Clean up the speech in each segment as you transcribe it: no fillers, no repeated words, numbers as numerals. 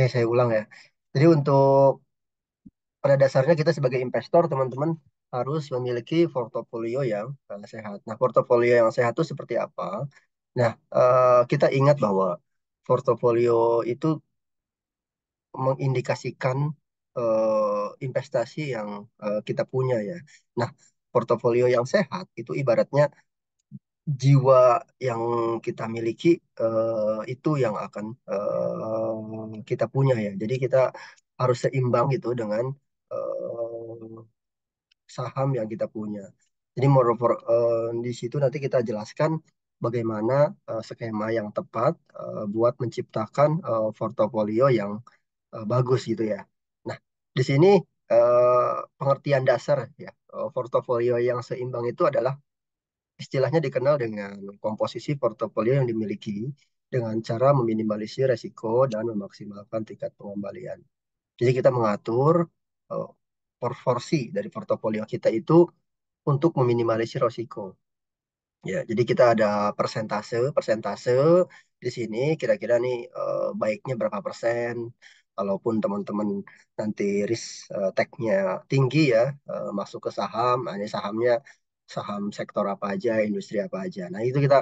Saya ulang ya. Jadi untuk pada dasarnya kita sebagai investor, teman-teman harus memiliki portofolio yang sehat. Nah, portofolio yang sehat itu seperti apa? Nah, kita ingat bahwa portofolio itu mengindikasikan investasi yang kita punya ya. Nah, portofolio yang sehat itu ibaratnya jiwa yang kita miliki itu yang akan kita punya ya. Jadi kita harus seimbang gitu dengan saham yang kita punya. Jadi di situ nanti kita jelaskan bagaimana skema yang tepat buat menciptakan portofolio yang bagus gitu ya. Nah, di sini pengertian dasar ya, portofolio yang seimbang itu adalah istilahnya dikenal dengan komposisi portofolio yang dimiliki dengan cara meminimalisir resiko dan memaksimalkan tingkat pengembalian. Jadi kita mengatur eh, porsi dari portofolio kita itu untuk meminimalisir risiko. Ya, jadi kita ada persentase, persentase di sini kira-kira nih baiknya berapa persen. Kalaupun teman-teman nanti risk tag-nya tinggi ya, masuk ke saham, nah ini sahamnya saham sektor apa aja, industri apa aja. Nah, itu kita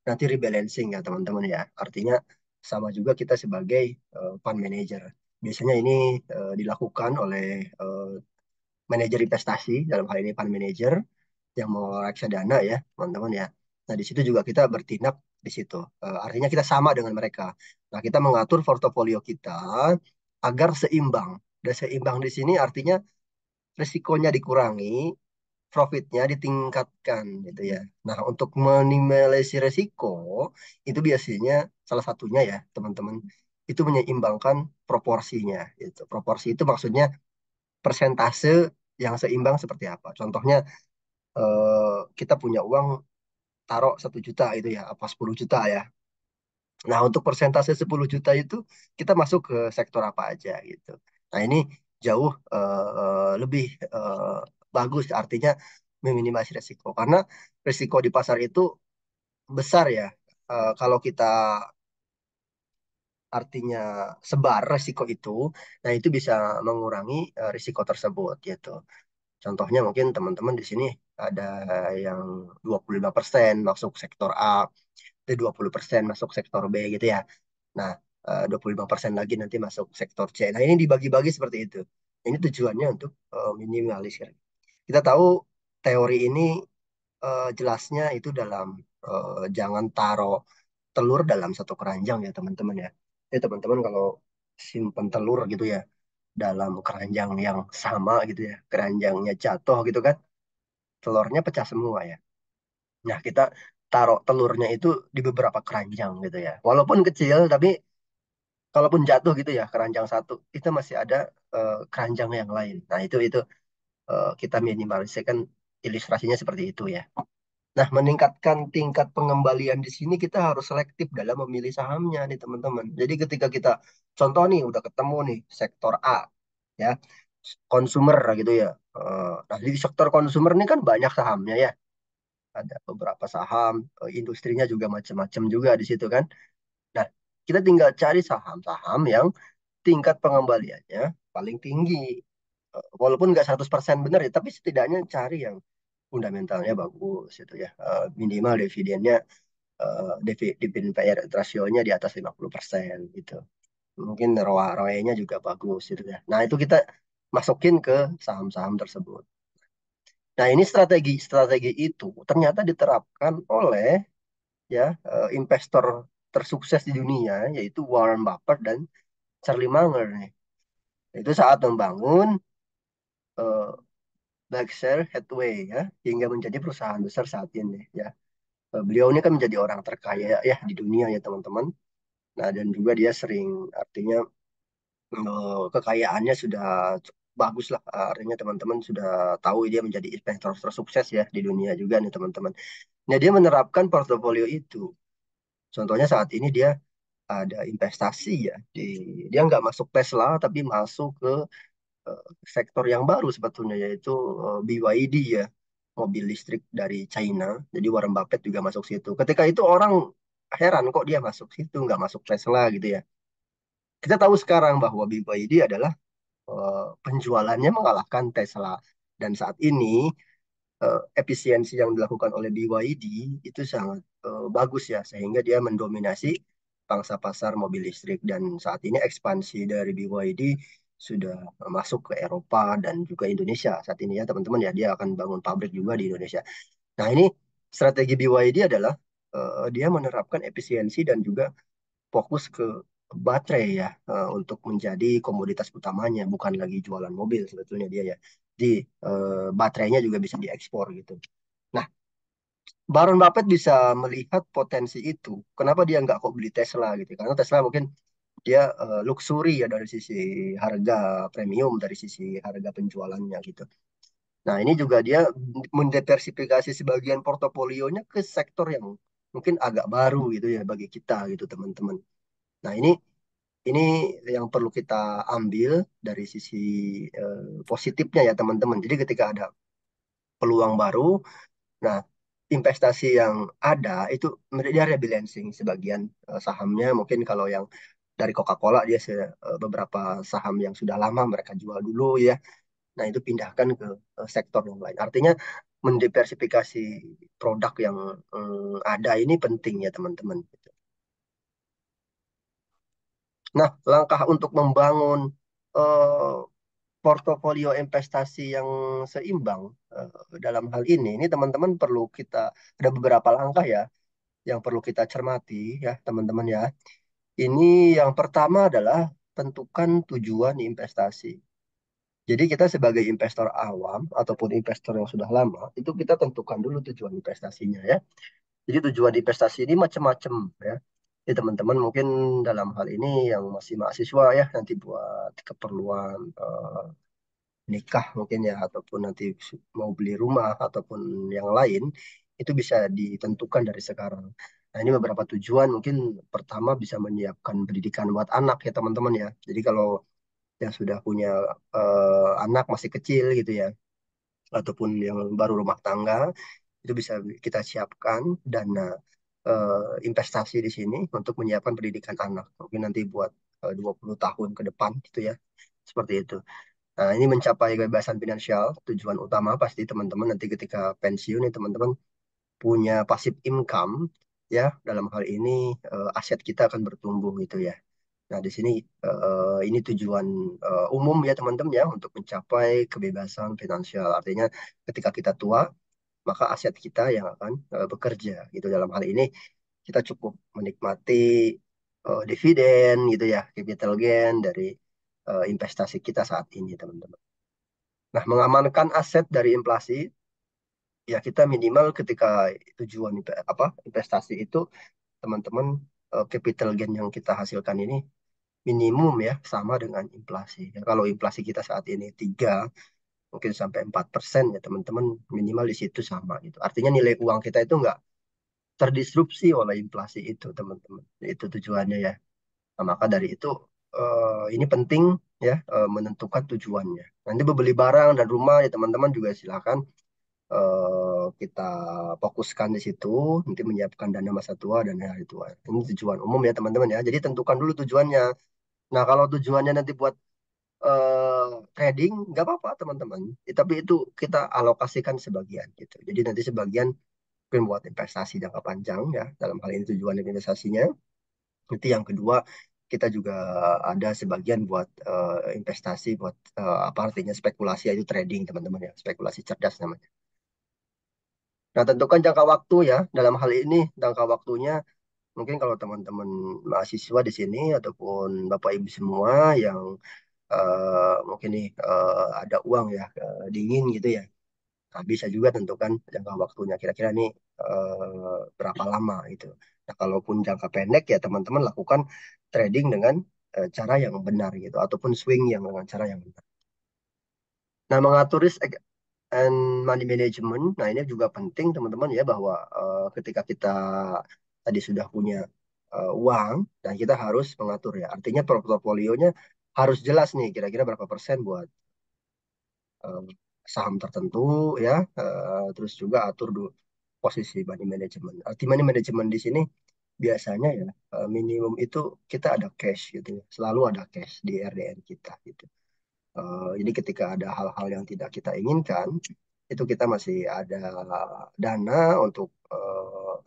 nanti rebalancing ya teman-teman ya. Artinya sama juga kita sebagai fund manager. Biasanya ini dilakukan oleh eh, manajer investasi, dalam hal ini fund manager yang mau reksadana ya teman-teman ya. Nah di situ juga kita bertindak di situ. Artinya kita sama dengan mereka. Nah kita mengatur portofolio kita agar seimbang. Dan seimbang di sini artinya risikonya dikurangi, profitnya ditingkatkan gitu ya. Nah untuk minimalisir risiko itu biasanya salah satunya ya teman-teman itu menyeimbangkan proporsinya. Gitu. Proporsi itu maksudnya persentase yang seimbang seperti apa. Contohnya kita punya uang taruh 1 juta itu ya, apa 10 juta ya. Nah, untuk persentase 10 juta itu kita masuk ke sektor apa aja gitu. Nah, ini jauh lebih bagus, artinya meminimasi resiko. Karena resiko di pasar itu besar ya. Kalau kita artinya sebar resiko itu, nah itu bisa mengurangi risiko tersebut gitu. Contohnya mungkin teman-teman di sini ada yang 25% masuk sektor A, itu 20% masuk sektor B gitu ya. Nah, 25% lagi nanti masuk sektor C. Nah, ini dibagi-bagi seperti itu. Ini tujuannya untuk minimalisir. Kita tahu teori ini jelasnya itu dalam jangan taruh telur dalam satu keranjang ya teman-teman ya. Jadi teman-teman kalau simpan telur gitu ya dalam keranjang yang sama gitu ya, keranjangnya jatuh gitu kan, telurnya pecah semua ya. Nah, kita taruh telurnya itu di beberapa keranjang gitu ya. Walaupun kecil, tapi kalaupun jatuh gitu ya, keranjang satu, itu masih ada keranjang yang lain. Nah, itu kita minimalisirkan ilustrasinya seperti itu ya. Nah, meningkatkan tingkat pengembalian di sini kita harus selektif dalam memilih sahamnya nih teman-teman. Jadi ketika kita contoh nih udah ketemu nih sektor A ya, konsumer gitu ya. Nah, di sektor konsumer ini kan banyak sahamnya ya. Ada beberapa saham, industrinya juga macam-macam juga di situ kan. Nah, kita tinggal cari saham-saham yang tingkat pengembaliannya paling tinggi. Walaupun nggak 100% benar ya, tapi setidaknya cari yang fundamentalnya bagus itu ya. Minimal dividennya, dividend payout ratio-nya di atas 50% gitu. Mungkin ROE-nya juga bagus gitu ya. Nah, itu kita masukin ke saham-saham tersebut. Nah, ini strategi itu ternyata diterapkan oleh ya investor tersukses di dunia yaitu Warren Buffett dan Charlie Munger nih. Itu saat membangun eh, Berkshire Hathaway ya hingga menjadi perusahaan besar saat ini ya. Beliau ini kan menjadi orang terkaya ya di dunia ya teman-teman. Nah, dan juga dia sering artinya kekayaannya sudah bagus lah. Artinya teman-teman sudah tahu dia menjadi investor tersukses ya di dunia juga nih teman-teman. Nah, dia menerapkan portofolio itu. Contohnya saat ini dia ada investasi ya di dia nggak masuk Tesla tapi masuk ke eh, sektor yang baru sebetulnya yaitu BYD ya, mobil listrik dari China. Jadi Warren Buffett juga masuk situ. Ketika itu orang heran kok dia masuk situ nggak masuk Tesla gitu ya. Kita tahu sekarang bahwa BYD adalah penjualannya mengalahkan Tesla. Dan saat ini efisiensi yang dilakukan oleh BYD itu sangat bagus ya, sehingga dia mendominasi pangsa pasar mobil listrik. Dan saat ini ekspansi dari BYD sudah masuk ke Eropa dan juga Indonesia saat ini ya teman-teman ya, dia akan bangun pabrik juga di Indonesia. Nah ini strategi BYD adalah dia menerapkan efisiensi dan juga fokus ke baterai ya, untuk menjadi komoditas utamanya, bukan lagi jualan mobil sebetulnya dia ya. Jadi baterainya juga bisa diekspor gitu. Nah, Baron Buffett bisa melihat potensi itu. Kenapa dia nggak kok beli Tesla gitu? Karena Tesla mungkin dia luxury ya dari sisi harga premium, dari sisi harga penjualannya gitu. Nah, ini juga dia mendiversifikasi sebagian portofolionya ke sektor yang mungkin agak baru gitu ya bagi kita gitu teman-teman. Nah, ini yang perlu kita ambil dari sisi positifnya ya teman-teman. Jadi ketika ada peluang baru, nah investasi yang ada itu dia rebalancing sebagian sahamnya. Mungkin kalau yang dari Coca-Cola dia beberapa saham yang sudah lama mereka jual dulu ya. Nah itu pindahkan ke sektor yang lain. Artinya mendiversifikasi produk yang ada ini penting ya teman-teman. Nah, langkah untuk membangun eh, portofolio investasi yang seimbang dalam hal ini teman-teman perlu kita ada beberapa langkah ya yang perlu kita cermati ya teman-teman ya. Ini yang pertama adalah tentukan tujuan investasi. Jadi kita sebagai investor awam ataupun investor yang sudah lama itu kita tentukan dulu tujuan investasinya ya. Jadi tujuan investasi ini macam-macam ya. Jadi teman-teman mungkin dalam hal ini yang masih mahasiswa ya nanti buat keperluan nikah mungkin ya ataupun nanti mau beli rumah ataupun yang lain itu bisa ditentukan dari sekarang. Nah, ini beberapa tujuan mungkin pertama bisa menyiapkan pendidikan buat anak ya teman-teman ya. Jadi kalau yang sudah punya anak masih kecil gitu ya ataupun yang baru rumah tangga itu bisa kita siapkan dana investasi di sini untuk menyiapkan pendidikan anak. Mungkin nanti buat 20 tahun ke depan gitu ya. Seperti itu. Nah, ini mencapai kebebasan finansial, tujuan utama pasti teman-teman nanti ketika pensiun nih teman-teman punya passive income ya. Dalam hal ini aset kita akan bertumbuh gitu ya. Nah, di sini ini tujuan umum ya teman-teman ya untuk mencapai kebebasan finansial. Artinya ketika kita tua, maka aset kita yang akan bekerja gitu. Dalam hal ini kita cukup menikmati dividen gitu ya, capital gain dari investasi kita saat ini teman-teman. Nah, mengamankan aset dari inflasi, ya kita minimal ketika tujuan investasi itu, teman-teman, capital gain yang kita hasilkan ini minimum ya sama dengan inflasi. Ya, kalau inflasi kita saat ini 3 mungkin sampai 4% ya teman-teman minimal di situ sama gitu. Artinya nilai uang kita itu nggak terdisrupsi oleh inflasi itu teman-teman. Itu tujuannya ya. Nah, maka dari itu ini penting ya menentukan tujuannya. Nanti membeli barang dan rumah ya teman-teman juga silakan kita fokuskan di situ, nanti menyiapkan dana masa tua dan hari tua. Ini tujuan umum ya teman-teman ya. Jadi tentukan dulu tujuannya. Nah kalau tujuannya nanti buat trading, nggak apa-apa teman-teman. Tapi itu kita alokasikan sebagian gitu. Jadi nanti sebagian mungkin buat investasi jangka panjang ya. Dalam hal ini tujuan investasinya. Nanti yang kedua kita juga ada sebagian buat investasi buat apa artinya spekulasi itu trading teman-teman ya. Spekulasi cerdas namanya. Nah, tentukan jangka waktu ya. Dalam hal ini, jangka waktunya mungkin kalau teman-teman mahasiswa di sini ataupun Bapak Ibu semua yang mungkin nih ada uang ya dingin gitu ya. Nah, bisa juga tentukan jangka waktunya. Kira-kira nih berapa lama gitu. Nah, kalaupun jangka pendek ya teman-teman lakukan trading dengan cara yang benar gitu ataupun swing yang dengan cara yang benar. Nah, mengatur risk and money management. Nah, ini juga penting teman-teman ya bahwa ketika kita tadi sudah punya uang dan kita harus mengatur ya. Artinya portofolionya harus jelas nih kira-kira berapa persen buat eh, saham tertentu ya. Terus juga atur dulu posisi money management. Arti money management di sini biasanya ya minimum itu kita ada cash gitu ya. Selalu ada cash di RDN kita gitu. Jadi ketika ada hal-hal yang tidak kita inginkan, itu kita masih ada dana untuk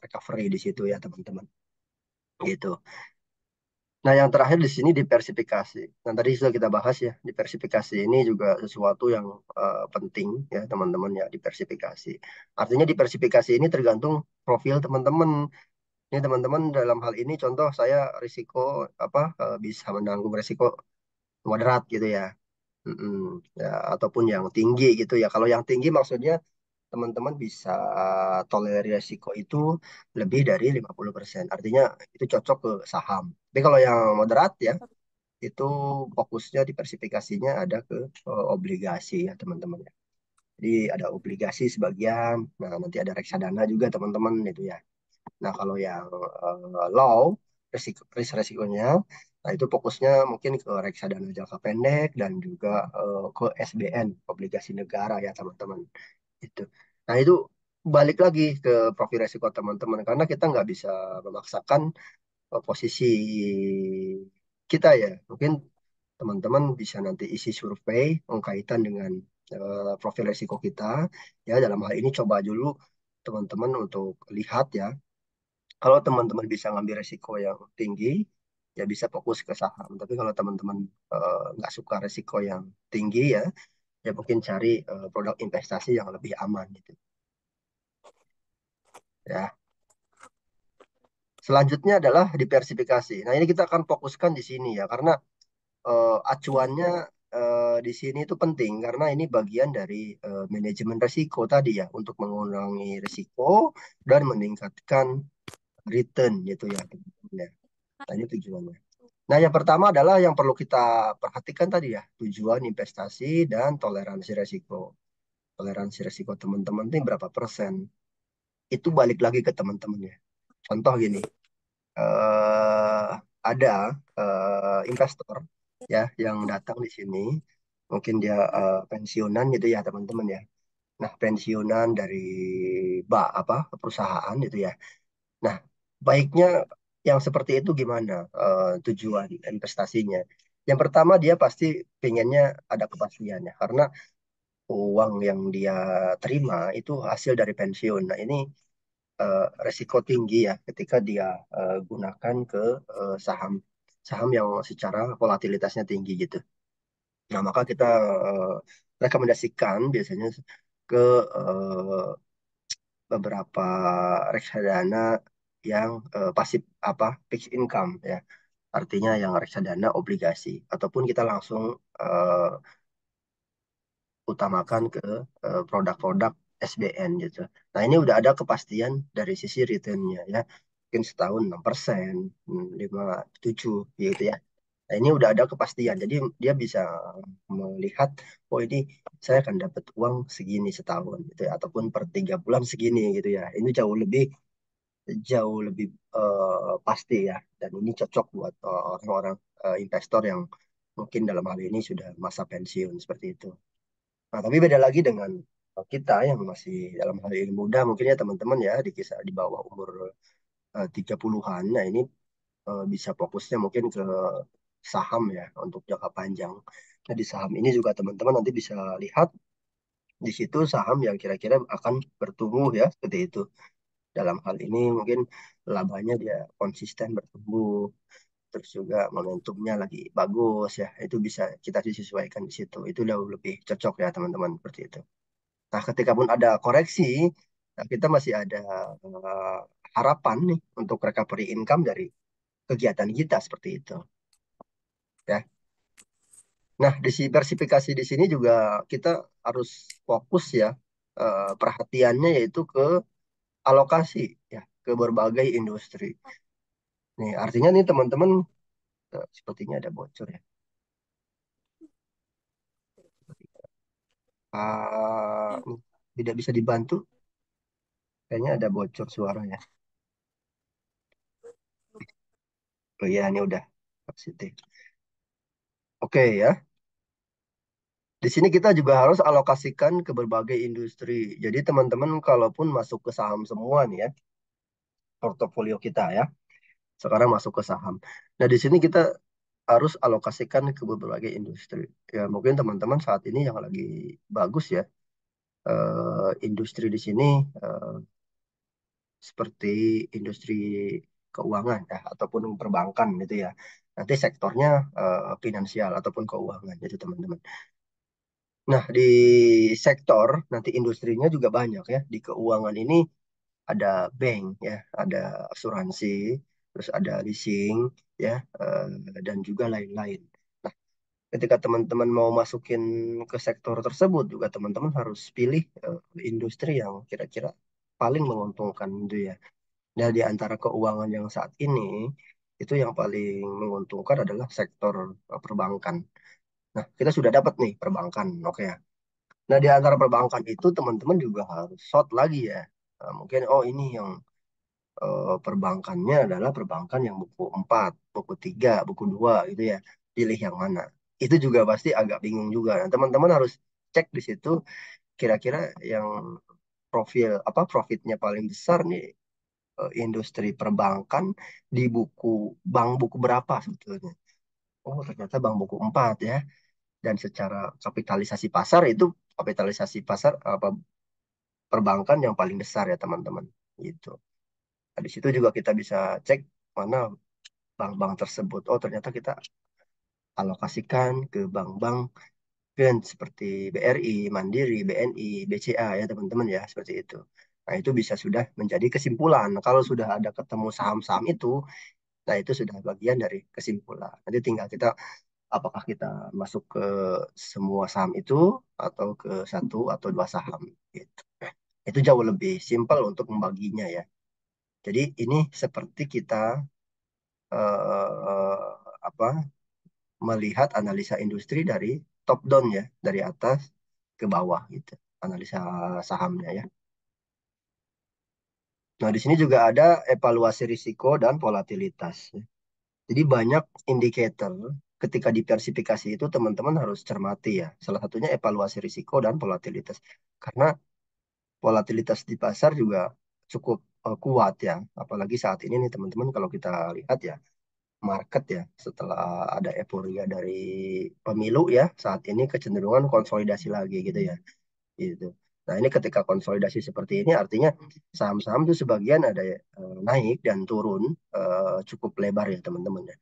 recovery di situ ya teman-teman. Gitu. Nah, yang terakhir di sini diversifikasi. Nah, tadi sudah kita bahas ya, diversifikasi ini juga sesuatu yang penting ya, teman-teman ya, diversifikasi. Artinya diversifikasi ini tergantung profil teman-teman. Ini teman-teman dalam hal ini contoh saya risiko apa bisa menanggung risiko moderat gitu ya. Mm-mm. Ya, ataupun yang tinggi gitu ya. Kalau yang tinggi maksudnya teman-teman bisa tolerir risiko itu lebih dari 50%. Artinya itu cocok ke saham. Tapi kalau yang moderat ya itu fokusnya diversifikasinya ada ke obligasi ya teman-teman ya. Jadi ada obligasi sebagian, nah nanti ada reksadana juga teman-teman itu ya. Nah kalau yang low resikonya, nah itu fokusnya mungkin ke reksadana jangka pendek dan juga ke SBN obligasi negara ya teman-teman. Itu. Nah itu balik lagi ke profil resiko teman-teman karena kita nggak bisa memaksakan posisi kita ya. Mungkin teman-teman bisa nanti isi survei kaitan dengan profil risiko kita. Ya, dalam hal ini coba dulu teman-teman untuk lihat ya. Kalau teman-teman bisa ngambil risiko yang tinggi, ya bisa fokus ke saham. Tapi kalau teman-teman nggak suka risiko yang tinggi ya, ya mungkin cari produk investasi yang lebih aman gitu. Ya. Selanjutnya adalah diversifikasi. Nah, ini kita akan fokuskan di sini ya, karena acuannya di sini itu penting karena ini bagian dari manajemen risiko tadi ya untuk mengurangi risiko dan meningkatkan return gitu ya. Ya. Nah, ini tujuannya. Nah, yang pertama adalah yang perlu kita perhatikan tadi ya, tujuan investasi dan toleransi risiko. Toleransi risiko teman-teman ini berapa persen? Itu balik lagi ke teman-teman ya. Contoh gini, eh ada investor ya yang datang di sini mungkin dia pensiunan gitu ya teman-teman ya. Nah pensiunan dari apa perusahaan gitu ya. Nah baiknya yang seperti itu gimana tujuan investasinya? Yang pertama dia pasti pengennya ada kepastian ya karena uang yang dia terima itu hasil dari pensiun. Nah ini resiko tinggi ya ketika dia gunakan ke saham saham yang secara volatilitasnya tinggi gitu. Nah, maka kita eh, rekomendasikan biasanya ke eh, beberapa reksadana yang pasif apa fixed income ya. Artinya yang reksadana obligasi ataupun kita langsung eh, utamakan ke produk-produk SBN gitu. Nah, ini udah ada kepastian dari sisi returnnya ya. Mungkin setahun 6%, 5, 7 gitu ya. Nah, ini udah ada kepastian. Jadi dia bisa melihat, oh ini saya akan dapat uang segini setahun gitu ya. Ataupun per 3 bulan segini gitu ya. Ini jauh lebih pasti ya. Dan ini cocok buat orang-orang investor yang mungkin dalam hal ini sudah masa pensiun seperti itu. Nah, tapi beda lagi dengan kita yang masih dalam hal ini muda, mungkin ya teman-teman ya di kisah di bawah umur 30-an. Nah, ini bisa fokusnya mungkin ke saham ya untuk jangka panjang. Nah, di saham ini juga teman-teman nanti bisa lihat di situ saham yang kira-kira akan bertumbuh ya seperti itu. Dalam hal ini mungkin labanya dia konsisten bertumbuh, terus juga momentumnya lagi bagus ya. Itu bisa kita disesuaikan di situ. Itu jauh lebih cocok ya teman-teman seperti itu. Nah, ketika pun ada koreksi, nah kita masih ada eh, harapan nih untuk recovery income dari kegiatan kita seperti itu. Ya. Nah, diversifikasi di sini juga kita harus fokus ya perhatiannya yaitu ke alokasi ya ke berbagai industri. Nih, artinya nih teman-teman sepertinya ada bocor ya. Nih, tidak bisa dibantu, kayaknya ada bocor suaranya. Oh iya, ini udah positif. Oke ya. Di sini kita juga harus alokasikan ke berbagai industri. Jadi teman-teman kalaupun masuk ke saham semua nih ya, portofolio kita ya. sekarang masuk ke saham. Nah, di sini kita harus alokasikan ke berbagai industri. Ya, mungkin teman-teman saat ini yang lagi bagus ya, industri di sini eh, seperti industri keuangan ya, ataupun perbankan gitu ya. Nanti sektornya finansial ataupun keuangan gitu teman-teman. Nah, di sektor nanti industrinya juga banyak ya. Di keuangan ini ada bank ya, ada asuransi, terus ada leasing ya, dan juga lain-lain. Nah, ketika teman-teman mau masukin ke sektor tersebut juga teman-teman harus pilih industri yang kira-kira paling menguntungkan gitu ya. Nah, di antara keuangan yang saat ini itu yang paling menguntungkan adalah sektor perbankan. Nah, kita sudah dapat nih perbankan, oke ya. Nah, di antara perbankan itu teman-teman juga harus short lagi ya. Mungkin oh ini yang perbankannya adalah perbankan yang buku 4, buku 3, buku 2 gitu ya. Pilih yang mana. Itu juga pasti agak bingung juga. Nah, teman-teman harus cek di situ kira-kira yang profitnya paling besar nih industri perbankan di bank buku berapa sebetulnya. Oh, ternyata bank buku 4 ya. Dan secara kapitalisasi pasar itu kapitalisasi pasar apa perbankan yang paling besar ya teman-teman. Gitu. Nah, di situ juga kita bisa cek mana bank-bank tersebut. Oh, ternyata kita alokasikan ke bank-bank kan seperti BRI, Mandiri, BNI, BCA ya teman-teman ya, seperti itu. Nah, itu bisa sudah menjadi kesimpulan. Kalau sudah ada ketemu saham-saham itu, nah itu sudah bagian dari kesimpulan. Nanti tinggal kita apakah kita masuk ke semua saham itu atau ke satu atau dua saham gitu. Itu jauh lebih simpel untuk membaginya ya. Jadi ini seperti kita apa melihat analisa industri dari top down ya, dari atas ke bawah gitu. Analisa sahamnya ya. Nah, di sini juga ada evaluasi risiko dan volatilitas. Jadi banyak indikator ketika diversifikasi itu teman-teman harus cermati ya. Salah satunya evaluasi risiko dan volatilitas. Karena volatilitas di pasar juga cukup kuat ya. Apalagi saat ini nih teman-teman kalau kita lihat ya market ya setelah ada euforia dari pemilu ya saat ini kecenderungan konsolidasi lagi gitu ya gitu. Nah, ini ketika konsolidasi seperti ini artinya saham-saham itu sebagian ada naik dan turun cukup lebar ya teman-teman ya.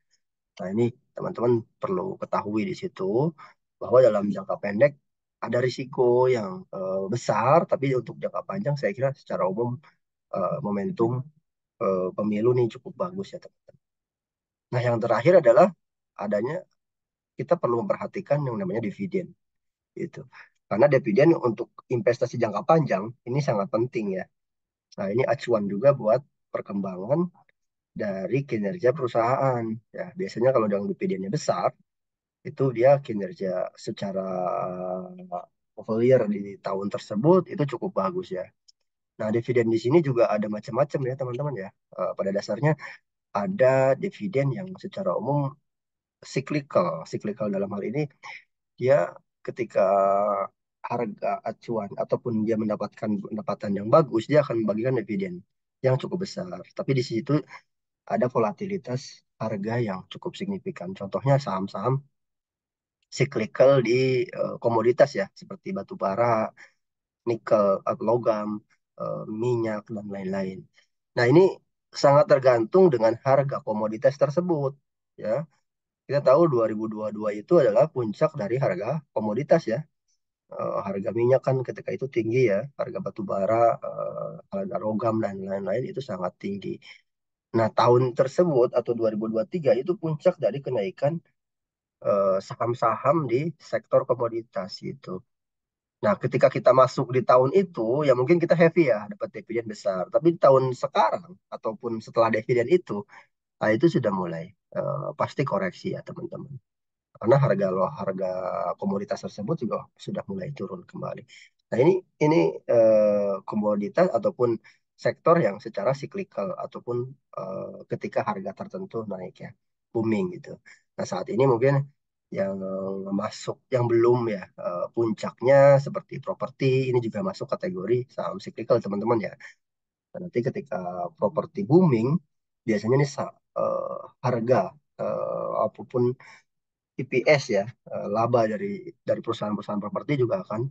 Nah, ini teman-teman perlu ketahui di situ bahwa dalam jangka pendek ada risiko yang besar, tapi untuk jangka panjang saya kira secara umum momentum pemilu nih cukup bagus ya teman-teman. Nah, yang terakhir adalah adanya kita perlu memperhatikan yang namanya dividen gitu. Karena dividen untuk investasi jangka panjang ini sangat penting ya. Nah, ini acuan juga buat perkembangan dari kinerja perusahaan. Ya, biasanya kalau dengan dividennya besar, itu dia kinerja secara full year di tahun tersebut itu cukup bagus ya. Nah, dividen di sini juga ada macam-macam ya teman-teman ya. Pada dasarnya ada dividen yang secara umum cyclical. Cyclical dalam hal ini dia ketika harga acuan ataupun dia mendapatkan pendapatan yang bagus, dia akan membagikan dividen yang cukup besar. Tapi di situ ada volatilitas harga yang cukup signifikan. Contohnya saham-saham cyclical di komoditas ya, seperti batu bara, nikel, logam, minyak, dan lain-lain. Nah, ini sangat tergantung dengan harga komoditas tersebut. Ya, kita tahu 2022 itu adalah puncak dari harga komoditas ya. Harga minyak kan ketika itu tinggi ya, harga batu bara, harga logam dan lain-lain itu sangat tinggi. Nah, tahun tersebut atau 2023 itu puncak dari kenaikan saham-saham di sektor komoditas itu. Nah, ketika kita masuk di tahun itu, ya mungkin kita happy ya, dapat dividen besar. Tapi di tahun sekarang ataupun setelah dividen itu, nah itu sudah mulai pasti koreksi ya teman-teman. Karena harga komoditas tersebut juga sudah mulai turun kembali. Nah, ini komoditas ataupun sektor yang secara siklikal ataupun ketika harga tertentu naik ya, booming gitu. Nah, saat ini mungkin yang masuk yang belum ya puncaknya seperti properti ini juga masuk kategori saham siklikal teman-teman ya. Nah, nanti ketika properti booming biasanya nih harga apapun EPS ya, laba dari perusahaan-perusahaan properti juga akan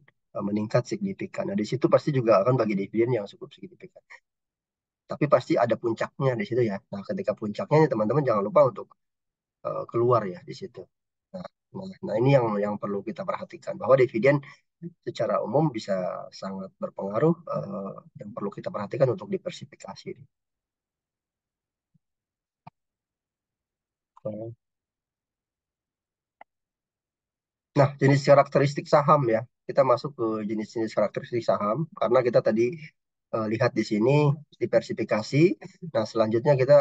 meningkat signifikan. Nah, di situ pasti juga akan bagi dividen yang cukup signifikan. Tapi pasti ada puncaknya di situ ya. Nah, ketika puncaknya nih, teman-teman jangan lupa untuk keluar ya di situ. Nah, nah ini yang perlu kita perhatikan bahwa dividen secara umum bisa sangat berpengaruh, yang perlu kita perhatikan untuk diversifikasi. Nah, jenis karakteristik saham ya. Kita masuk ke jenis-jenis karakteristik saham karena kita tadi lihat di sini diversifikasi. Nah, selanjutnya kita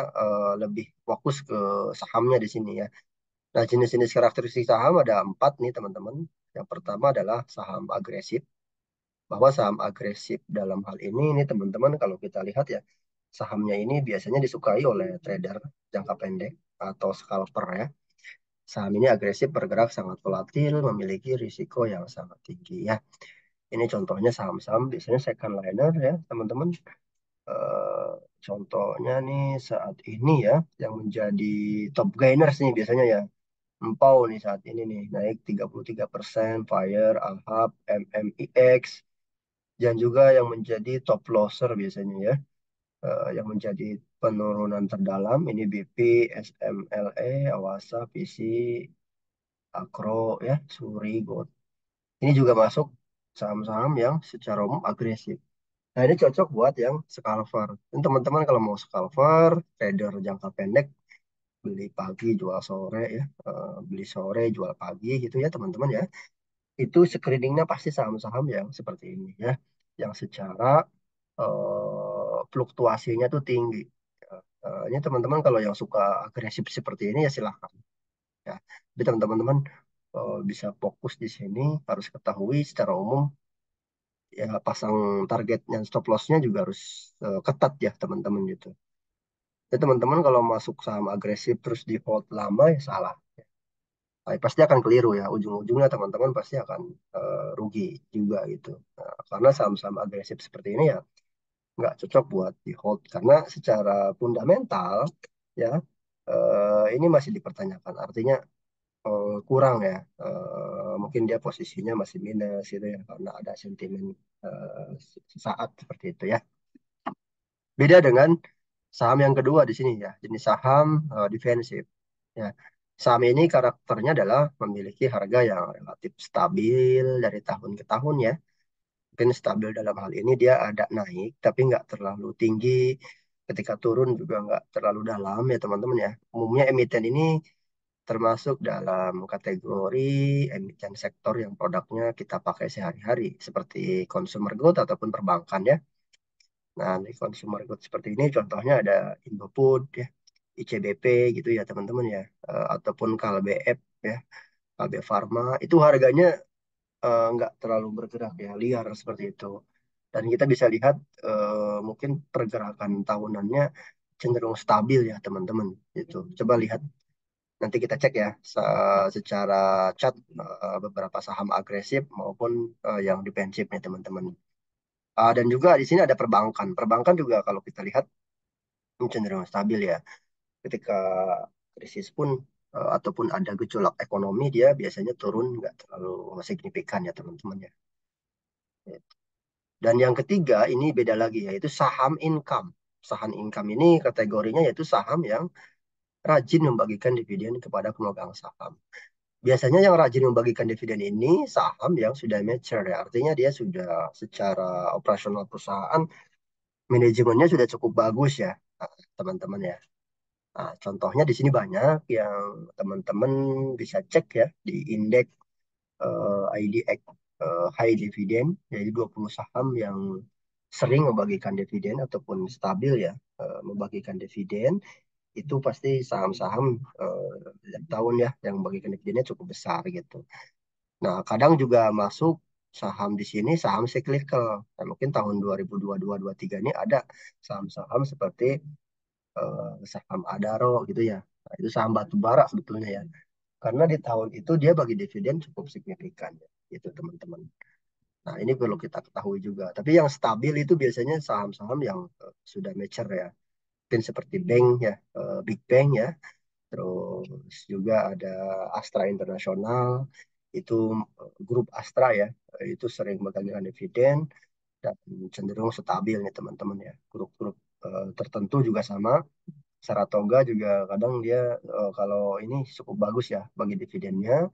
lebih fokus ke sahamnya di sini ya. Nah, jenis-jenis karakteristik saham ada 4 nih teman-teman. Yang pertama adalah saham agresif. Bahwa saham agresif dalam hal ini teman-teman kalau kita lihat ya, sahamnya ini biasanya disukai oleh trader jangka pendek atau scalper ya. Saham ini agresif, bergerak sangat volatil, memiliki risiko yang sangat tinggi ya. Ini contohnya saham-saham biasanya second liner ya, teman-teman. Eh, Contohnya nih saat ini ya, yang menjadi top gainers nih biasanya ya. Empau nih saat ini nih, naik 33%, Fire, Alhab, MMIX, dan juga yang menjadi top losser biasanya ya. Yang menjadi penurunan terdalam, ini BP, SMLE, Awasa, PC, Akro ya, Suri, Gold. Ini juga masuk saham-saham yang secara umum agresif. Nah, ini cocok buat yang scalper. Dan teman-teman kalau mau scalper, trader jangka pendek, beli pagi, jual sore ya, beli sore, jual pagi gitu ya teman-teman ya. Itu screeningnya pasti saham-saham yang seperti ini ya, yang secara fluktuasinya tuh tinggi. Ini teman-teman kalau yang suka agresif seperti ini ya silahkan ya. Jadi teman-teman bisa fokus di sini, harus ketahui secara umum ya pasang target dan stop lossnya juga harus ketat ya teman-teman gitu. Jadi teman-teman kalau masuk saham agresif terus di hold lama ya salah. Pasti akan keliru ya. Ujung-ujungnya teman-teman pasti akan rugi juga gitu. Nah, karena saham-saham agresif seperti ini ya nggak cocok buat di hold karena secara fundamental ya ini masih dipertanyakan. Artinya kurang ya. Mungkin dia posisinya masih minus gitu ya karena ada sentimen sesaat seperti itu ya. Beda dengan saham yang kedua di sini ya, jenis saham defensif. Ya. Saham ini karakternya adalah memiliki harga yang relatif stabil dari tahun ke tahun ya. Mungkin stabil dalam hal ini dia ada naik, tapi nggak terlalu tinggi. Ketika turun juga nggak terlalu dalam ya teman-teman ya. Umumnya emiten ini termasuk dalam kategori emiten sektor yang produknya kita pakai sehari-hari, seperti consumer good ataupun perbankan ya. Nah, di consumer goods seperti ini contohnya ada Indofood ya, ICBP gitu ya teman-teman ya, ataupun KLBF ya, KB Pharma itu harganya nggak terlalu bergerak ya, liar seperti itu. Dan kita bisa lihat mungkin pergerakan tahunannya cenderung stabil ya teman-teman gitu. Coba lihat nanti kita cek ya secara chart beberapa saham agresif maupun yang defensif nih teman-teman. Dan juga di sini ada perbankan. Perbankan juga kalau kita lihat cenderung stabil ya. Ketika krisis pun ataupun ada gejolak ekonomi dia biasanya turun nggak terlalu signifikan ya teman-teman ya. Dan yang ketiga ini beda lagi yaitu saham income. Saham income ini kategorinya yaitu saham yang rajin membagikan dividen kepada pemegang saham. Biasanya yang rajin membagikan dividen ini saham yang sudah mature ya. Artinya dia sudah secara operasional perusahaan manajemennya sudah cukup bagus ya, teman-teman ya. Nah, contohnya di sini banyak yang teman-teman bisa cek ya di indeks IDX High Dividend, jadi 20 saham yang sering membagikan dividen ataupun stabil ya membagikan dividen itu pasti saham-saham tiap tahun ya yang membagikan dividennya cukup besar gitu. Nah, kadang juga masuk saham di sini saham cyclical. Nah, mungkin tahun 2022-2023 ini ada saham-saham seperti saham Adaro gitu ya. Nah, itu saham batu bara sebetulnya ya. Karena di tahun itu dia bagi dividen cukup signifikan ya. Itu teman-teman. Nah, ini perlu kita ketahui juga. Tapi yang stabil itu biasanya saham-saham yang sudah mature ya. pemimpin seperti bank ya, Big Bang ya, terus juga ada Astra Internasional, itu grup Astra ya, itu sering megangkan dividen dan cenderung stabil nih teman-teman ya. Grup-grup tertentu juga sama. Saratoga juga kadang dia kalau ini cukup bagus ya bagi dividennya.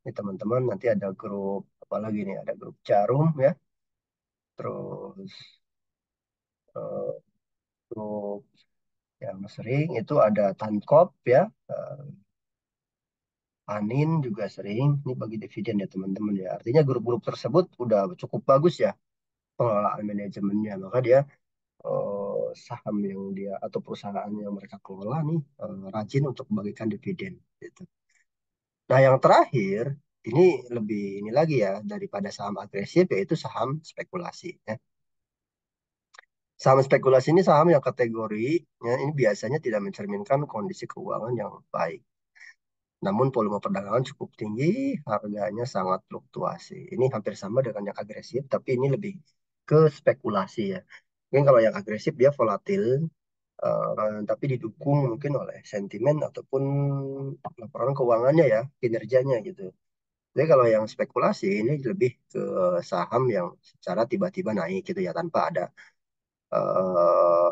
Ini teman-teman nanti ada grup apa lagi nih? Ada grup Jarum ya, terus eh, grup yang sering itu ada Tankop ya, eh, Anin juga sering. Ini bagi dividen ya teman-teman ya. Artinya grup-grup tersebut udah cukup bagus ya pengelolaan manajemennya. Maka dia saham yang dia atau perusahaan yang mereka kelola nih rajin untuk membagikan dividen gitu. Nah, yang terakhir ini lebih ini lagi ya daripada saham agresif yaitu saham spekulasi ya. Saham spekulasi ini saham yang kategorinya ini biasanya tidak mencerminkan kondisi keuangan yang baik. Namun volume perdagangan cukup tinggi, harganya sangat fluktuasi. Ini hampir sama dengan yang agresif, tapi ini lebih ke spekulasi ya. Mungkin kalau yang agresif dia volatil, tapi didukung mungkin oleh sentimen ataupun laporan keuangannya ya, kinerjanya gitu. Jadi kalau yang spekulasi ini lebih ke saham yang secara tiba-tiba naik gitu ya tanpa ada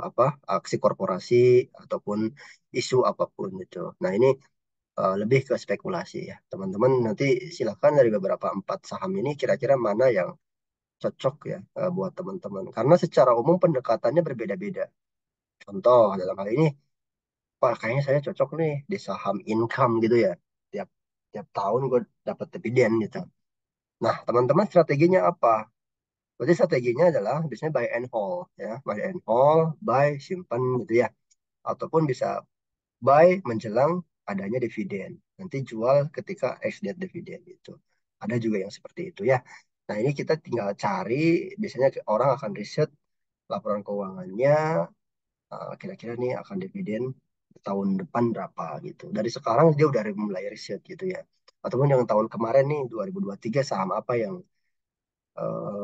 apa aksi korporasi ataupun isu apapun gitu. Nah ini lebih ke spekulasi ya. Teman-teman nanti silakan dari beberapa empat saham ini kira-kira mana yang cocok ya buat teman-teman. Karena secara umum pendekatannya berbeda-beda. Contoh dalam hal ini Pak, kayaknya saya cocok nih di saham income gitu ya. Tiap tiap tahun gue dapat dividen gitu. Nah, teman-teman strateginya apa? Berarti strateginya adalah biasanya buy and hold ya, buy and hold, buy, simpan gitu ya. Ataupun bisa buy menjelang adanya dividen. Nanti jual ketika ex-date dividen itu. Ada juga yang seperti itu ya. Nah, ini kita tinggal cari, biasanya orang akan riset laporan keuangannya, kira-kira nih akan dividen tahun depan berapa gitu. Dari sekarang dia udah mulai riset gitu ya. Ataupun yang tahun kemarin nih 2023 saham apa yang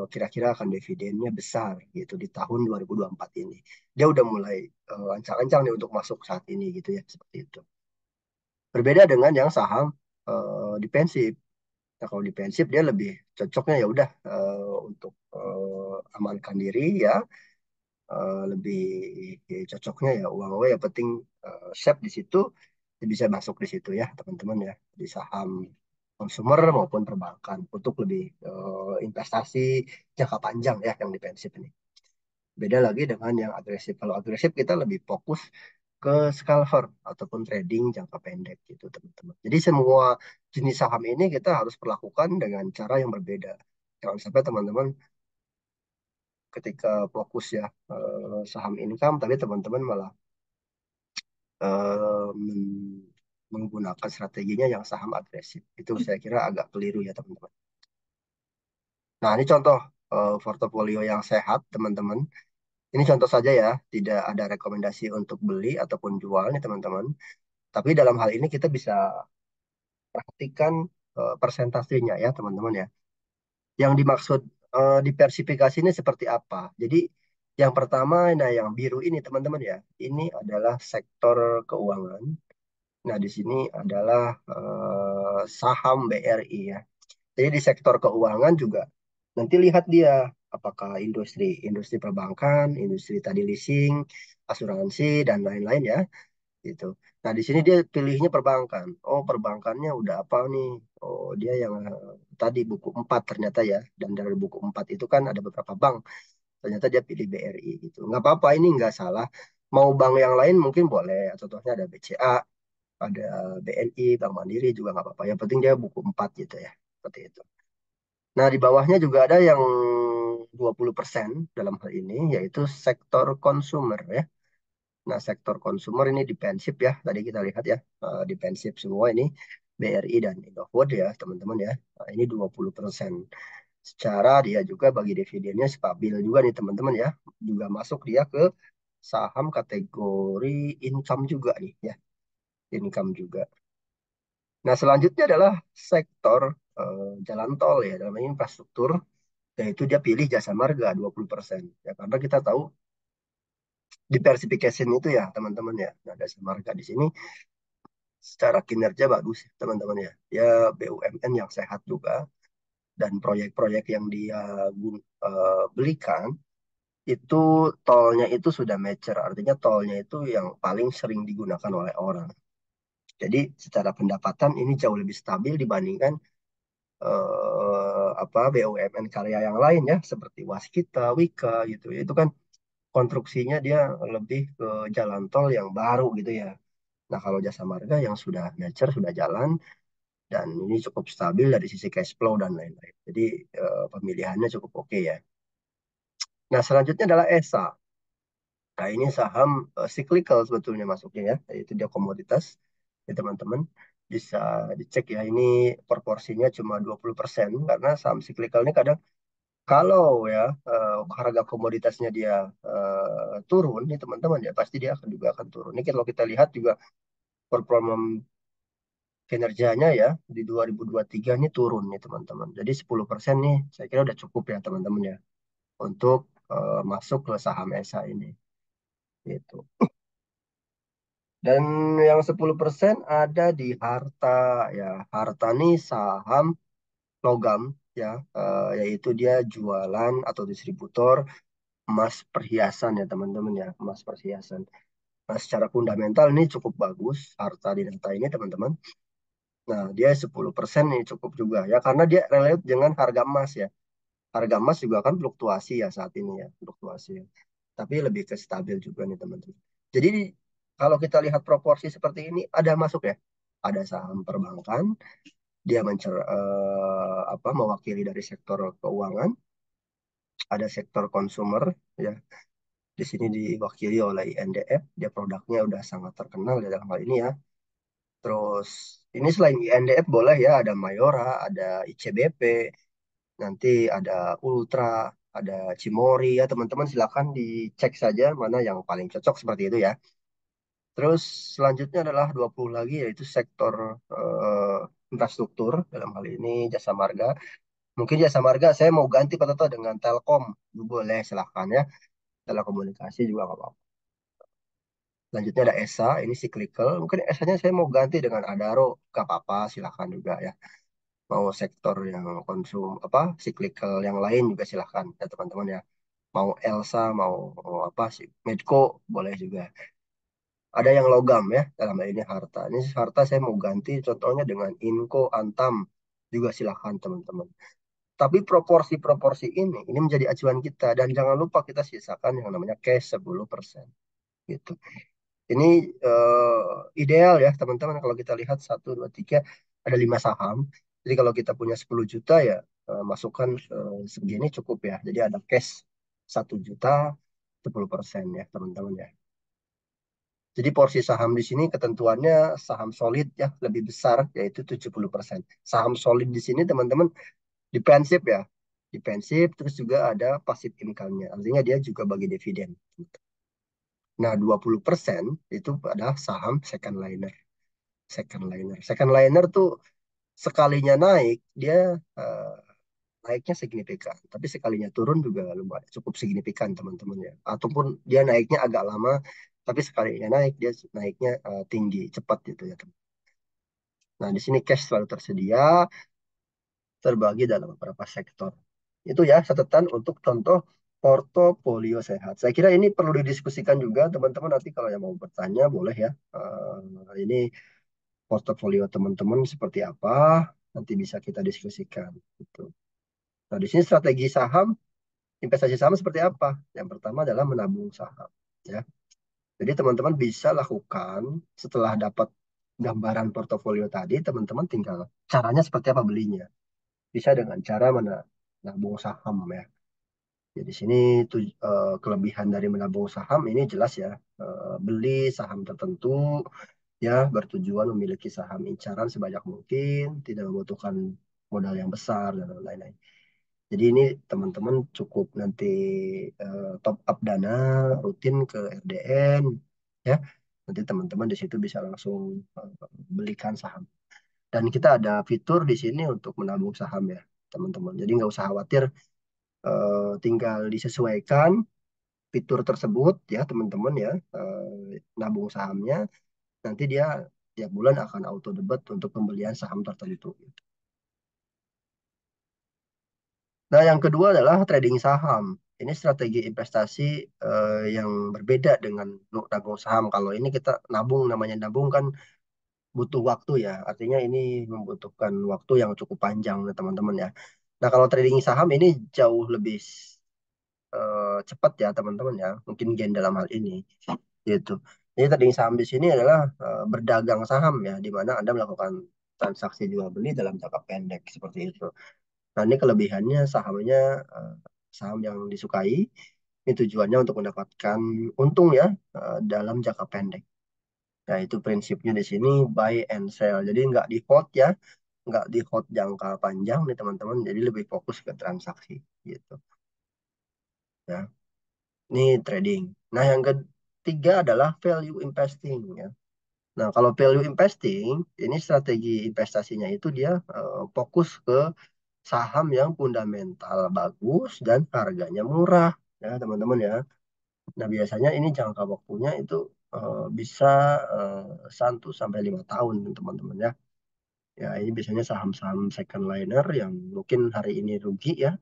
kira-kira akan dividennya besar gitu di tahun 2024 ini. Dia udah mulai ancang-ancang nih untuk masuk saat ini gitu ya seperti itu. Berbeda dengan yang saham defensif. Nah, kalau defensif dia lebih cocoknya ya udah untuk amankan diri ya, lebih cocoknya ya uang gue yang penting safe di situ, dia bisa masuk di situ ya teman-teman ya di saham konsumer maupun perbankan untuk lebih investasi jangka panjang ya yang defensif ini. Beda lagi dengan yang agresif. Kalau agresif kita lebih fokus ke scalper ataupun trading jangka pendek gitu teman-teman. Jadi semua jenis saham ini kita harus perlakukan dengan cara yang berbeda. Jangan sampai teman-teman ketika fokus ya saham income, tapi teman-teman malah menggunakan strateginya yang saham agresif. Itu saya kira agak keliru ya teman-teman. Nah ini contoh portofolio yang sehat teman-teman. Ini contoh saja ya, tidak ada rekomendasi untuk beli ataupun jual nih teman-teman. Tapi dalam hal ini kita bisa perhatikan persentasenya ya teman-teman ya. Yang dimaksud diversifikasi ini seperti apa? Jadi yang pertama, nah yang biru ini teman-teman ya, ini adalah sektor keuangan. Nah di sini adalah saham BRI ya. Jadi di sektor keuangan juga nanti lihat dia apakah industri perbankan, industri tadi leasing, asuransi dan lain-lain ya gitu. Nah, di sini dia pilihnya perbankan. Oh, perbankannya udah apa nih? Oh, dia yang tadi buku 4 ternyata ya. Dan dari buku 4 itu kan ada beberapa bank. Ternyata dia pilih BRI gitu. Nggak apa-apa, ini nggak salah. Mau bank yang lain mungkin boleh. Contohnya ada BCA, ada BNI, Bank Mandiri juga nggak apa-apa. Yang penting dia buku 4 gitu ya. Seperti itu. Nah, di bawahnya juga ada yang 20% dalam hal ini, yaitu sektor konsumer ya. Nah, sektor konsumer ini defensif ya. Tadi kita lihat ya, defensif semua ini BRI dan Indofood ya, teman-teman ya. Nah, ini 20%. Secara dia juga bagi dividennya stabil juga nih, teman-teman ya. Juga masuk dia ke saham kategori income juga nih ya, income juga. Nah, selanjutnya adalah sektor jalan tol ya, dalam ini infrastruktur, yaitu dia pilih jasa marga 20%. Ya, karena kita tahu diversification itu ya teman-teman ya. Nah, Jasa Marga di sini secara kinerja bagus teman-teman ya. Ya BUMN yang sehat juga dan proyek-proyek yang dia belikan itu tolnya itu sudah mature, artinya tolnya itu yang paling sering digunakan oleh orang. Jadi secara pendapatan ini jauh lebih stabil dibandingkan BUMN karya yang lain ya seperti Waskita, Wika gitu. Itu kan konstruksinya dia lebih ke jalan tol yang baru gitu ya. Nah kalau Jasa Marga yang sudah mature, sudah jalan dan ini cukup stabil dari sisi cash flow dan lain-lain. Jadi pemilihannya cukup oke ya. Nah selanjutnya adalah ESA. Nah, ini saham cyclical sebetulnya masuknya ya, yaitu dia komoditas. Ya, teman-teman bisa dicek ya, ini proporsinya cuma 20% karena saham cyclical ini kadang kalau ya harga komoditasnya dia turun nih teman-teman ya pasti dia akan juga akan turun. Ini kalau kita lihat juga performa kinerjanya ya di 2023 ini turun nih teman-teman. Jadi 10% nih saya kira udah cukup ya teman-teman ya untuk masuk ke saham ESA ini. Gitu. Dan yang 10% ada di Harta ya. Harta nih saham logam ya, yaitu dia jualan atau distributor emas perhiasan ya teman-teman ya, emas perhiasan. Nah, secara fundamental ini cukup bagus Harta di data ini teman-teman. Nah, dia 10% nih cukup juga ya karena dia relate dengan harga emas ya. Harga emas juga kan fluktuasi ya saat ini ya, fluktuasi. Tapi lebih ke stabil juga nih teman-teman. Jadi kalau kita lihat proporsi seperti ini ada masuk ya. Ada saham perbankan, dia mewakili dari sektor keuangan, ada sektor konsumer ya. Di sini diwakili oleh INDF, dia produknya udah sangat terkenal ya dalam hal ini ya. Terus ini selain INDF boleh ya ada Mayora, ada ICBP, nanti ada Ultra, ada Cimori ya teman-teman silakan dicek saja mana yang paling cocok seperti itu ya. Terus selanjutnya adalah 20 lagi yaitu sektor eh, infrastruktur dalam hal ini jasa marga. Mungkin jasa marga saya mau ganti Pak Toto dengan Telkom. Boleh silahkan ya. Telekomunikasi juga nggak apa-apa. Selanjutnya ada ESA, ini cyclical. Mungkin ESA-nya saya mau ganti dengan Adaro, nggak apa-apa, silahkan juga ya. Mau sektor yang konsum apa cyclical yang lain juga silahkan ya teman-teman ya. Mau Elsa, mau apa sih Medco boleh juga. Ada yang logam ya dalam hal ini harta. Ini harta saya mau ganti contohnya dengan Inco, Antam juga silahkan teman-teman. Tapi proporsi-proporsi ini menjadi acuan kita dan jangan lupa kita sisakan yang namanya cash 10% gitu. Ini ideal ya teman-teman kalau kita lihat satu 2 3 ada 5 saham. Jadi kalau kita punya 10 juta ya masukkan segini cukup ya. Jadi ada cash 1 juta 10% ya teman-teman ya. Jadi porsi saham di sini ketentuannya saham solid ya lebih besar yaitu 70%. Saham solid di sini teman-teman defensif ya. Defensif terus juga ada passive income-nya. Artinya dia juga bagi dividen. Nah, 20% itu adalah saham second liner. Second liner. Second liner tuh sekalinya naik dia eh, naiknya signifikan. Tapi sekalinya turun juga lumayan cukup signifikan teman-teman ya. Ataupun dia naiknya agak lama tapi sekalinya naik dia naiknya tinggi cepat gitu ya teman. Nah, di sini cash selalu tersedia, terbagi dalam beberapa sektor. Itu ya catatan untuk contoh portofolio sehat. Saya kira ini perlu didiskusikan juga teman-teman nanti kalau yang mau bertanya boleh ya. Ini portofolio teman-teman seperti apa nanti bisa kita diskusikan. Gitu. Nah di sini strategi saham, investasi saham seperti apa? Yang pertama adalah menabung saham. Ya. Jadi teman-teman bisa lakukan setelah dapat gambaran portofolio tadi, teman-teman tinggal caranya seperti apa belinya. Bisa dengan cara menabung saham ya. Jadi di sini kelebihan dari menabung saham ini jelas ya. Beli saham tertentu ya bertujuan memiliki saham incaran sebanyak mungkin, tidak membutuhkan modal yang besar dan lain-lain. Jadi ini teman-teman cukup nanti top up dana rutin ke RDN ya. Nanti teman-teman di situ bisa langsung belikan saham. Dan kita ada fitur di sini untuk menabung saham ya, teman-teman. Jadi nggak usah khawatir, tinggal disesuaikan fitur tersebut ya teman-teman ya, nabung sahamnya, nanti dia tiap bulan akan auto debit untuk pembelian saham tertentu. Nah, yang kedua adalah trading saham. Ini strategi investasi yang berbeda dengan nabung saham. Kalau ini kita nabung, namanya nabung kan butuh waktu ya. Artinya ini membutuhkan waktu yang cukup panjang ya teman-teman ya. Nah, kalau trading saham ini jauh lebih cepat ya teman-teman ya. Mungkin gain dalam hal ini gitu. Jadi trading saham di sini adalah berdagang saham ya, di mana Anda melakukan transaksi jual beli dalam jangka pendek seperti itu. Nah, ini kelebihannya sahamnya eh, saham yang disukai. Ini tujuannya untuk mendapatkan untung ya dalam jangka pendek. Nah, itu prinsipnya di sini buy and sell. Jadi nggak di hold ya, nggak di hold jangka panjang nih teman-teman. Jadi lebih fokus ke transaksi gitu. Ya, ini trading. Nah, yang ketiga adalah value investing ya. Nah, kalau value investing, ini strategi investasinya itu dia fokus ke saham yang fundamental bagus dan harganya murah ya teman-teman ya. Nah biasanya ini jangka waktunya itu bisa 1 sampai 5 tahun teman-teman ya. Ya ini biasanya saham-saham second liner yang mungkin hari ini rugi ya,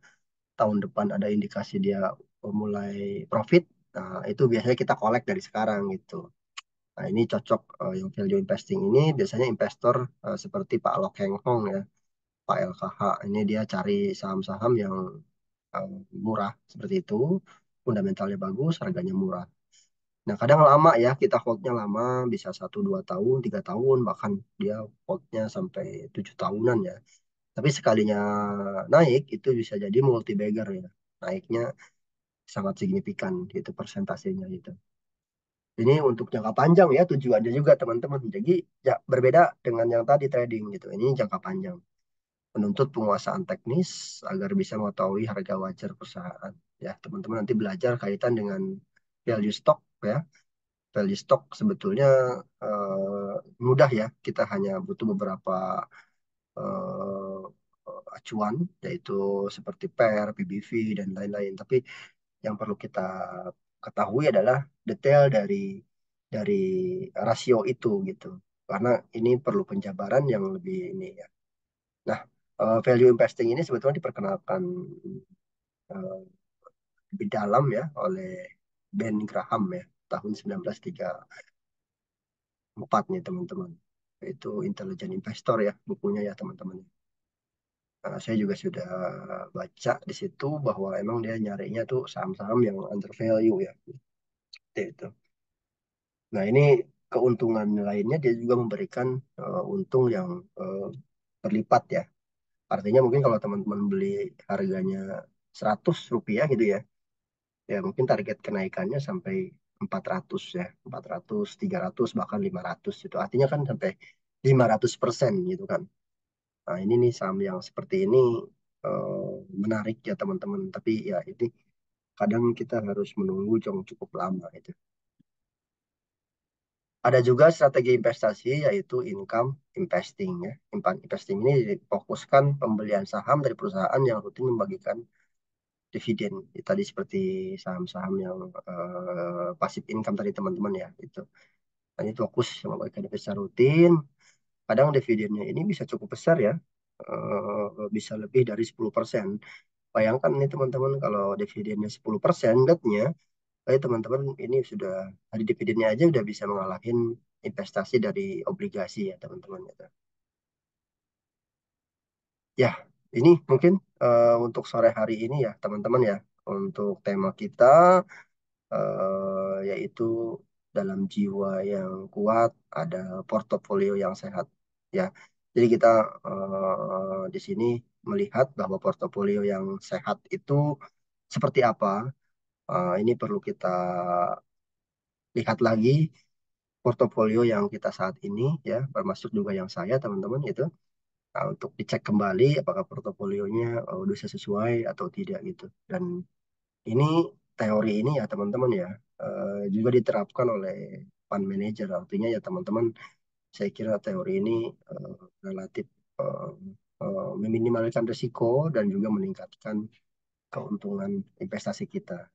tahun depan ada indikasi dia mulai profit. Nah itu biasanya kita collect dari sekarang gitu. Nah ini cocok yang value investing ini biasanya investor seperti Pak Lok Heng Hong ya, Pak LKH. Ini dia cari saham-saham yang eh, murah seperti itu, fundamentalnya bagus, harganya murah. Nah, kadang lama ya, kita holdnya lama, bisa 1, 2 tahun, 3 tahun, bahkan dia holdnya sampai 7 tahunan ya. Tapi sekalinya naik, itu bisa jadi multi bagger ya. Naiknya sangat signifikan, gitu persentasenya gitu. Ini untuk jangka panjang ya tujuannya juga teman-teman. Jadi ya berbeda dengan yang tadi trading gitu. Ini jangka panjang. Menuntut penguasaan teknis agar bisa mengetahui harga wajar perusahaan. Ya, teman-teman nanti belajar kaitan dengan value stock ya. Value stock sebetulnya mudah ya. Kita hanya butuh beberapa eh, acuan, yaitu seperti PER, PBV, dan lain-lain. Tapi yang perlu kita ketahui adalah detail dari rasio itu gitu. Karena ini perlu penjabaran yang lebih ini ya. Nah, value investing ini sebetulnya diperkenalkan eh, lebih dalam ya oleh Ben Graham ya tahun 1934 nih teman-teman. Itu Intelligent Investor ya bukunya ya teman-teman. Nah, saya juga sudah baca di situ bahwa emang dia nyarinya tuh saham-saham yang under value ya. Seperti itu. Nah, ini keuntungan lainnya dia juga memberikan untung yang eh, berlipat ya. Artinya mungkin kalau teman-teman beli harganya Rp100 gitu ya, ya mungkin target kenaikannya sampai 400 ya, 400, 300 bahkan 500 itu. Artinya kan sampai 500% gitu kan. Nah, ini nih saham yang seperti ini menarik ya teman-teman. Tapi ya ini kadang kita harus menunggu yang cukup lama itu. Ada juga strategi investasi yaitu income investing ya. Income investing ini difokuskan pembelian saham dari perusahaan yang rutin membagikan dividen. Tadi seperti saham-saham yang passive income tadi teman-teman ya itu. Nah, ini fokus membagikan dividen secara rutin. Kadang dividennya ini bisa cukup besar ya. Bisa lebih dari 10%. Bayangkan nih teman-teman kalau dividennya 10% netnya, teman-teman ini sudah hari dividennya aja udah bisa mengalahin investasi dari obligasi ya teman-teman. Gitu. Ya, ini mungkin untuk sore hari ini ya teman-teman ya. Untuk tema kita yaitu dalam jiwa yang kuat ada portofolio yang sehat ya. Jadi kita di sini melihat bahwa portofolio yang sehat itu seperti apa. Ini perlu kita lihat lagi portofolio yang kita saat ini ya, termasuk juga yang saya teman-teman itu. Nah, untuk dicek kembali apakah portofolionya udah sesuai atau tidak gitu. Dan ini teori ini ya teman-teman ya juga diterapkan oleh fund manager. Artinya ya teman-teman saya kira teori ini eh, relatif eh, meminimalkan risiko dan juga meningkatkan keuntungan investasi kita.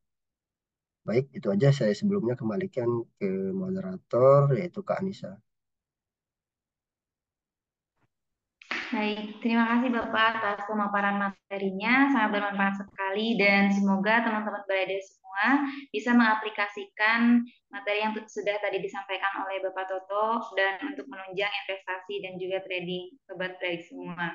Baik, itu aja saya sebelumnya kembalikan ke moderator, yaitu Kak Anissa. Baik, terima kasih Bapak atas pemaparan materinya, sangat bermanfaat sekali dan semoga teman-teman berada semua bisa mengaplikasikan materi yang sudah tadi disampaikan oleh Bapak Toto dan untuk menunjang investasi dan juga trading sobat baik semua.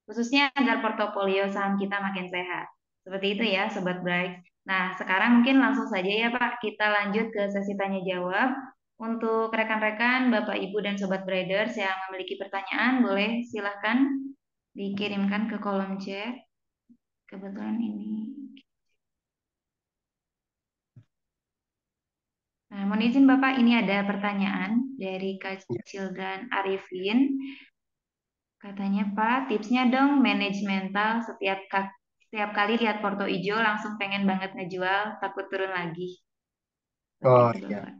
Khususnya agar portofolio saham kita makin sehat. Seperti itu ya, Sobat Bright. Nah, sekarang mungkin langsung saja ya Pak, kita lanjut ke sesi tanya jawab. Untuk rekan-rekan, Bapak, Ibu, dan Sobat Traders yang memiliki pertanyaan, boleh silahkan dikirimkan ke kolom chat. Kebetulan ini. Nah, mohon izin Bapak, ini ada pertanyaan dari Kak Ya. Children Arifin. Katanya Pak, tipsnya dong manage mental setiap kali lihat porto hijau langsung pengen banget ngejual, takut turun lagi. Seperti Oh itu ya, Bapak.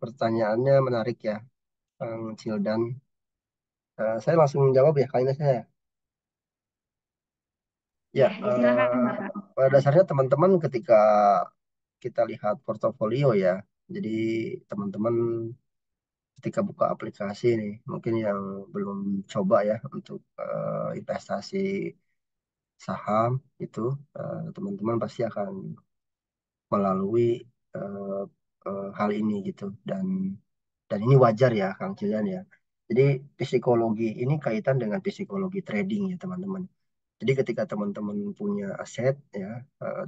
pertanyaannya menarik ya, Kang Cildan. Saya langsung jawab ya, Kak Ines ya. Ya, Ya, disilakan Bapak. pada dasarnya teman-teman ketika kita lihat portofolio ya, jadi teman-teman ketika buka aplikasi nih, mungkin yang belum coba ya untuk investasi saham itu, teman-teman pasti akan melalui eh, hal ini gitu, dan ini wajar ya, Kang Cilian ya. Jadi psikologi ini kaitan dengan psikologi trading ya teman-teman. Jadi ketika teman-teman punya aset ya,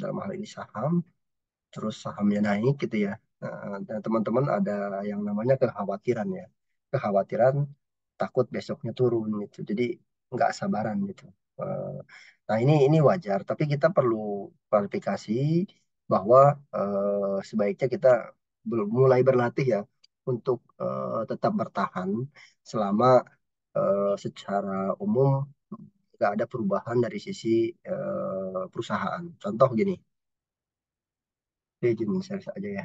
dalam hal ini saham, terus sahamnya naik gitu ya. Dan teman-teman ada yang namanya kekhawatiran ya. Kekhawatiran takut besoknya turun gitu. Jadi nggak sabaran gitu. Eh, Nah ini wajar, tapi kita perlu klarifikasi bahwa sebaiknya kita mulai berlatih ya untuk tetap bertahan selama secara umum nggak ada perubahan dari sisi perusahaan. Contoh gini, izin share aja ya.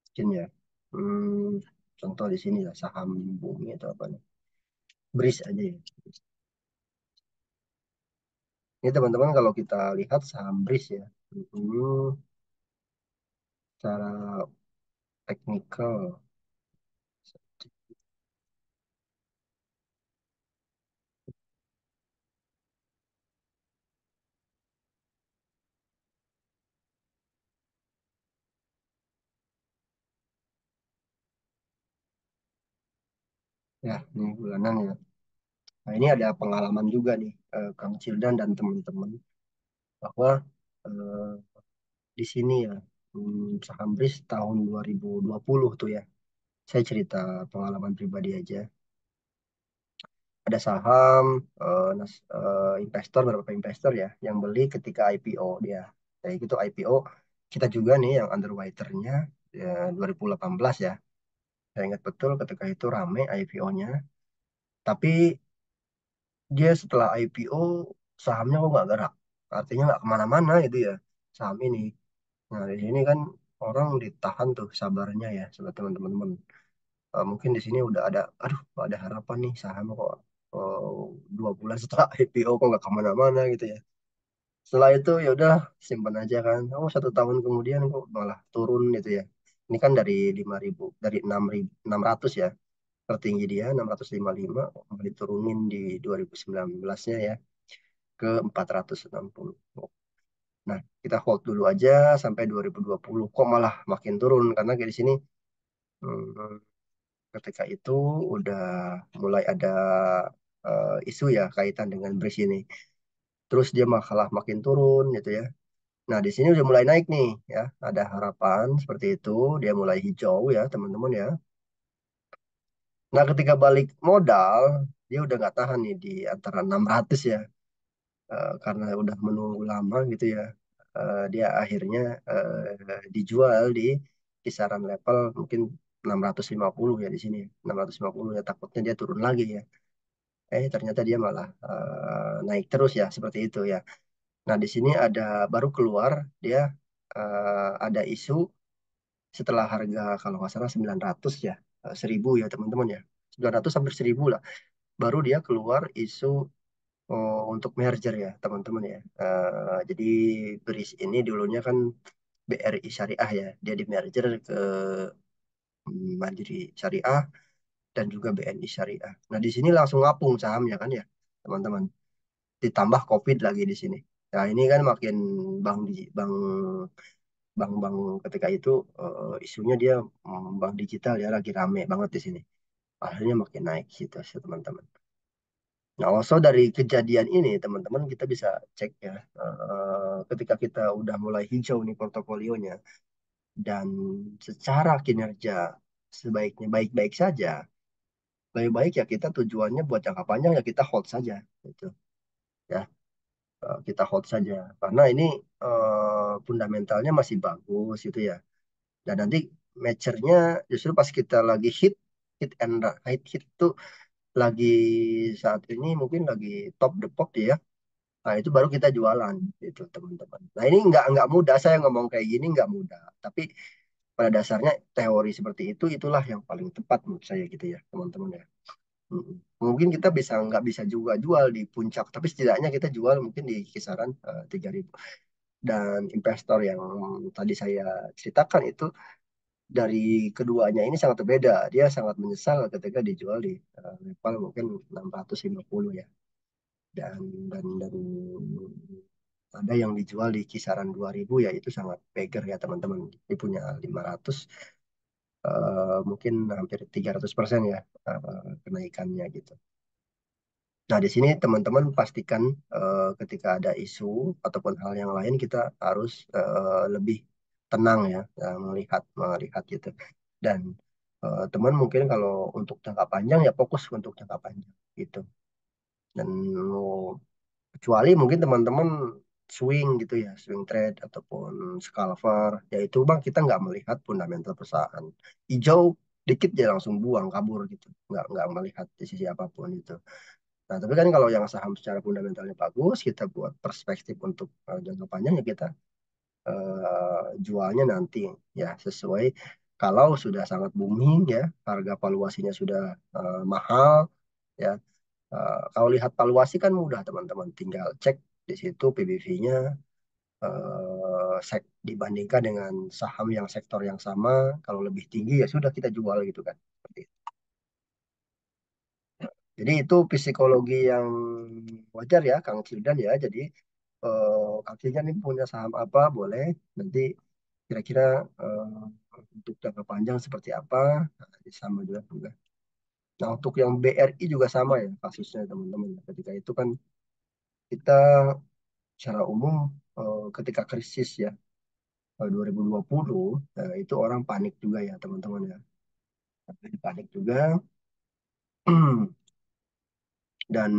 Mungkin ya. Contoh di sini lah saham bumi atau apa nih. BRIS aja ya. Ini teman-teman kalau kita lihat saham BRIS ya. Hmm, Secara teknikal ya, ini bulanan ya. Nah ini ada pengalaman juga nih Kang Cildan dan teman-teman bahwa eh, di sini ya saham BRIS tahun 2020 tuh ya. Saya cerita pengalaman pribadi aja. Ada saham investor beberapa investor ya yang beli ketika IPO dia. Kayak gitu IPO kita juga nih yang underwriternya ya 2018 ya. Saya ingat betul ketika itu rame IPO-nya. Tapi dia setelah IPO sahamnya kok nggak gerak. Artinya nggak kemana-mana gitu ya saham ini. Nah di sini kan orang ditahan tuh sabarnya ya sobat teman-teman. Mungkin di sini udah ada, aduh, ada harapan nih saham kok 2 bulan setelah IPO kok nggak kemana-mana gitu ya. Setelah itu ya udah simpan aja kan. Oh 1 tahun kemudian kok malah turun gitu ya. Ini kan dari 5.000, dari 6.600 ya. Tertinggi dia 655, kembali turunin di 2019-nya ya ke 460. Nah, kita hold dulu aja sampai 2020. Kok malah makin turun karena kayak di sini hmm, ketika itu udah mulai ada isu ya kaitan dengan BRICS ini. Terus dia malah makin turun gitu ya. Nah, di sini udah mulai naik nih ya. Ada harapan seperti itu. Dia mulai hijau ya teman-teman ya. Nah, ketika balik modal, dia udah nggak tahan nih di antara 600 ya. Karena udah menunggu lama gitu ya. Dia akhirnya dijual di kisaran level mungkin 650 ya di sini. 650 ya takutnya dia turun lagi ya. Ternyata dia malah naik terus ya seperti itu ya. Nah di sini ada baru keluar dia ada isu setelah harga kalau nggak salah 900 ya 1000 ya teman-teman ya 900 sampai 1000 lah baru dia keluar isu Oh, untuk merger ya teman-teman ya. Jadi BRIS ini dulunya kan BRI Syariah ya. Dia di merger ke Mandiri Syariah dan juga BNI Syariah. Nah, di sini langsung ngapung sahamnya kan ya, teman-teman. Ditambah COVID lagi di sini. Nah, ini kan makin bank di bank ketika itu isunya dia bank digital ya lagi rame banget di sini. Akhirnya makin naik gitu teman-teman. Nah, also dari kejadian ini teman-teman kita bisa cek ya ketika kita udah mulai hijau nih portofolionya dan secara kinerja sebaiknya baik-baik saja. Lebih baik ya kita tujuannya buat jangka panjang ya kita hold saja gitu ya. Kita hold saja karena ini fundamentalnya masih bagus gitu ya. Dan nanti matchernya justru pas kita lagi hit and hit tuh lagi saat ini mungkin lagi top the pop ya. Nah itu baru kita jualan itu teman-teman. Nah ini nggak mudah saya ngomong kayak gini nggak mudah. Tapi pada dasarnya teori seperti itu itulah yang paling tepat menurut saya gitu ya teman-teman ya. Mm. Mungkin kita nggak bisa juga jual di puncak, tapi setidaknya kita jual mungkin di kisaran 3.000. Dan investor yang tadi saya ceritakan itu dari keduanya ini sangat berbeda. Dia sangat menyesal ketika dijual di level mungkin 650 ya. Dan dan ada yang dijual di kisaran 2.000 ya itu sangat beggar ya teman-teman. Dia punya 500 mungkin hampir 300% ya kenaikannya gitu. Nah, di sini teman-teman pastikan ketika ada isu ataupun hal yang lain kita harus lebih tenang ya, melihat melihat gitu. Dan teman mungkin kalau untuk jangka panjang ya fokus untuk jangka panjang gitu. Dan kecuali mungkin teman-teman swing gitu ya, swing trade ataupun scalper, yaitu bang kita nggak melihat fundamental perusahaan. Hijau dikit dia langsung buang kabur gitu, nggak melihat di sisi apapun itu. Nah, tapi kan kalau yang saham secara fundamentalnya bagus, kita buat perspektif untuk jangka panjang ya kita jualnya nanti ya sesuai kalau sudah sangat booming ya, harga valuasinya sudah mahal ya. Kalau lihat valuasi kan mudah teman-teman, tinggal cek di situ PBV-nya dibandingkan dengan saham yang sektor yang sama, kalau lebih tinggi ya sudah kita jual gitu kan. Seperti itu. Jadi itu psikologi yang wajar ya, Kang Cildan ya. Jadi Kang Cildan ini punya saham apa, boleh nanti kira-kira untuk jangka panjang seperti apa, nah, ini sama juga. Nah untuk yang BRI juga sama ya kasusnya teman-teman. Ketika itu kan kita secara umum ketika krisis ya 2020 itu orang panik juga ya teman-teman ya. Tapi panik juga dan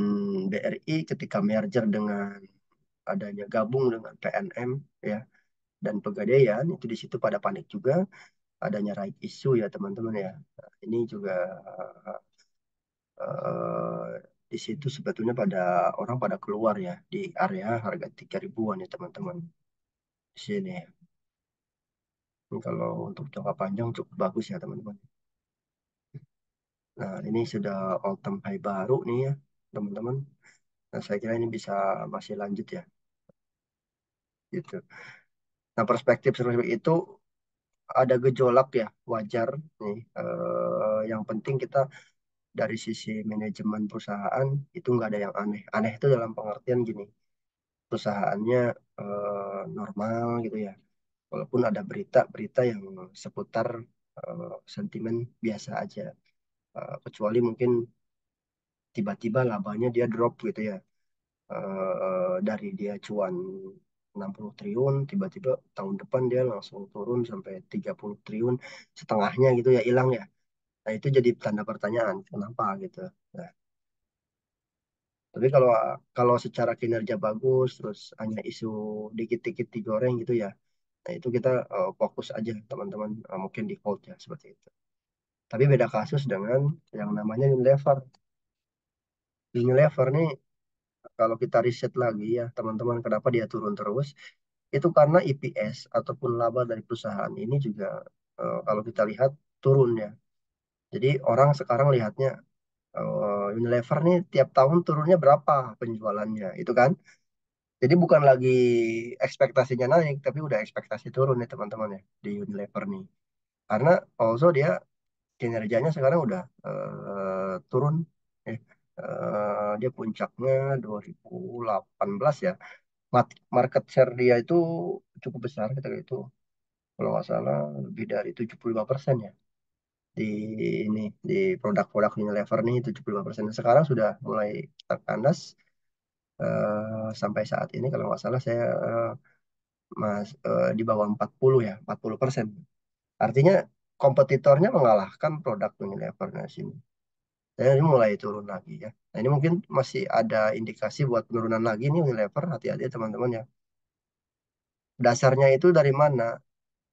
BRI ketika merger dengan adanya gabung dengan PNM ya dan Pegadaian itu di situ pada panik juga adanya right issue ya teman-teman ya. Nah, ini juga eh, di situ sebetulnya pada orang pada keluar ya di area harga 3.000-an ya teman-teman di sini ya. Ini kalau untuk jangka panjang cukup bagus ya teman-teman. Nah ini sudah all time high baru nih ya teman-teman. Nah saya kira ini bisa masih lanjut ya gitu. Nah perspektif seperti itu ada gejolak ya wajar nih. Yang penting kita dari sisi manajemen perusahaan itu nggak ada yang aneh. Aneh itu dalam pengertian gini, perusahaannya normal gitu ya. Walaupun ada berita-berita yang seputar sentimen biasa aja. Kecuali mungkin tiba-tiba labanya dia drop gitu ya. Dari dia cuan 60 triliun, tiba-tiba tahun depan dia langsung turun sampai 30 triliun, setengahnya gitu ya hilang ya. Nah itu jadi tanda pertanyaan, kenapa gitu. Nah, tapi kalau kalau secara kinerja bagus, terus hanya isu dikit-dikit digoreng gitu ya, nah itu kita fokus aja teman-teman, mungkin di hold ya seperti itu. Tapi beda kasus dengan yang namanya Unilever. Unilever nih kalau kita riset lagi ya teman-teman, kenapa dia turun terus? Itu karena EPS ataupun laba dari perusahaan ini juga kalau kita lihat turun ya. Jadi orang sekarang lihatnya Unilever nih tiap tahun turunnya berapa penjualannya, itu kan. Jadi bukan lagi ekspektasinya naik, tapi udah ekspektasi turun nih teman-teman ya di Unilever nih. Karena also dia kinerjanya sekarang udah turun. Eh, dia puncaknya 2018 ya. Market share dia itu cukup besar ketika itu. Kalau nggak salah lebih dari 75% ya. Di ini di produk-produk Unilever nih 75%. Sekarang sudah mulai terkandas sampai saat ini kalau nggak salah saya di bawah 40 ya, 40%. Artinya kompetitornya mengalahkan produk Unilever di sini. Dan ini mulai turun lagi ya. Nah, ini mungkin masih ada indikasi buat penurunan lagi nih Unilever. Hati-hati ya teman-teman ya. Dasarnya itu dari mana?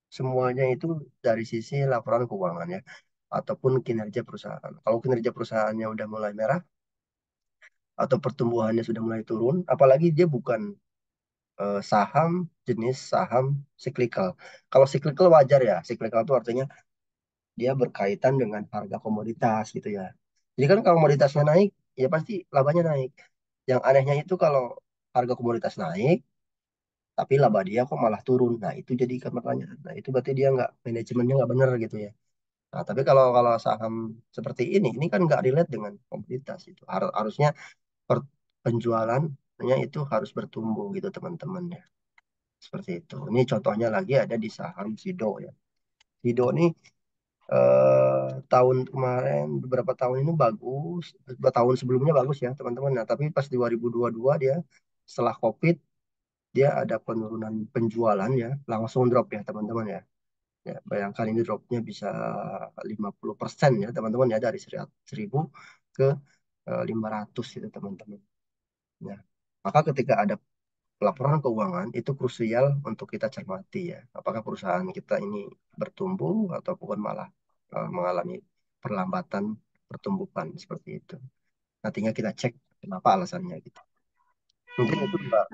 Semuanya itu dari sisi laporan keuangan ya, ataupun kinerja perusahaan. Kalau kinerja perusahaannya udah mulai merah, atau pertumbuhannya sudah mulai turun, apalagi dia bukan saham jenis saham cyclical. Kalau cyclical wajar ya, cyclical itu artinya dia berkaitan dengan harga komoditas gitu ya. Jadi kan kalau komoditasnya naik, ya pasti labanya naik. Yang anehnya itu kalau harga komoditas naik, tapi laba dia kok malah turun. Nah itu jadi kan pertanyaan. Nah itu berarti dia nggak manajemennya nggak benar gitu ya. Nah tapi kalau kalau saham seperti ini kan nggak relate dengan komoditas itu. Harusnya penjualannya itu harus bertumbuh gitu teman-teman ya. Seperti itu. Ini contohnya lagi ada di saham Sido ya. Sido nih tahun kemarin beberapa tahun ini bagus, beberapa tahun sebelumnya bagus ya teman-teman. Nah, tapi pas 2022 dia setelah COVID dia ada penurunan penjualan ya, langsung drop ya teman-teman ya. Ya, bayangkan ini dropnya bisa 50% ya teman-teman ya dari 1.000 ke 500 gitu teman-teman. Ya. Maka ketika ada laporan keuangan itu krusial untuk kita cermati ya. Apakah perusahaan kita ini bertumbuh ataupun malah mengalami perlambatan pertumbuhan seperti itu. Nah, tinggal kita cek kenapa alasannya gitu. Mungkin itu Mbak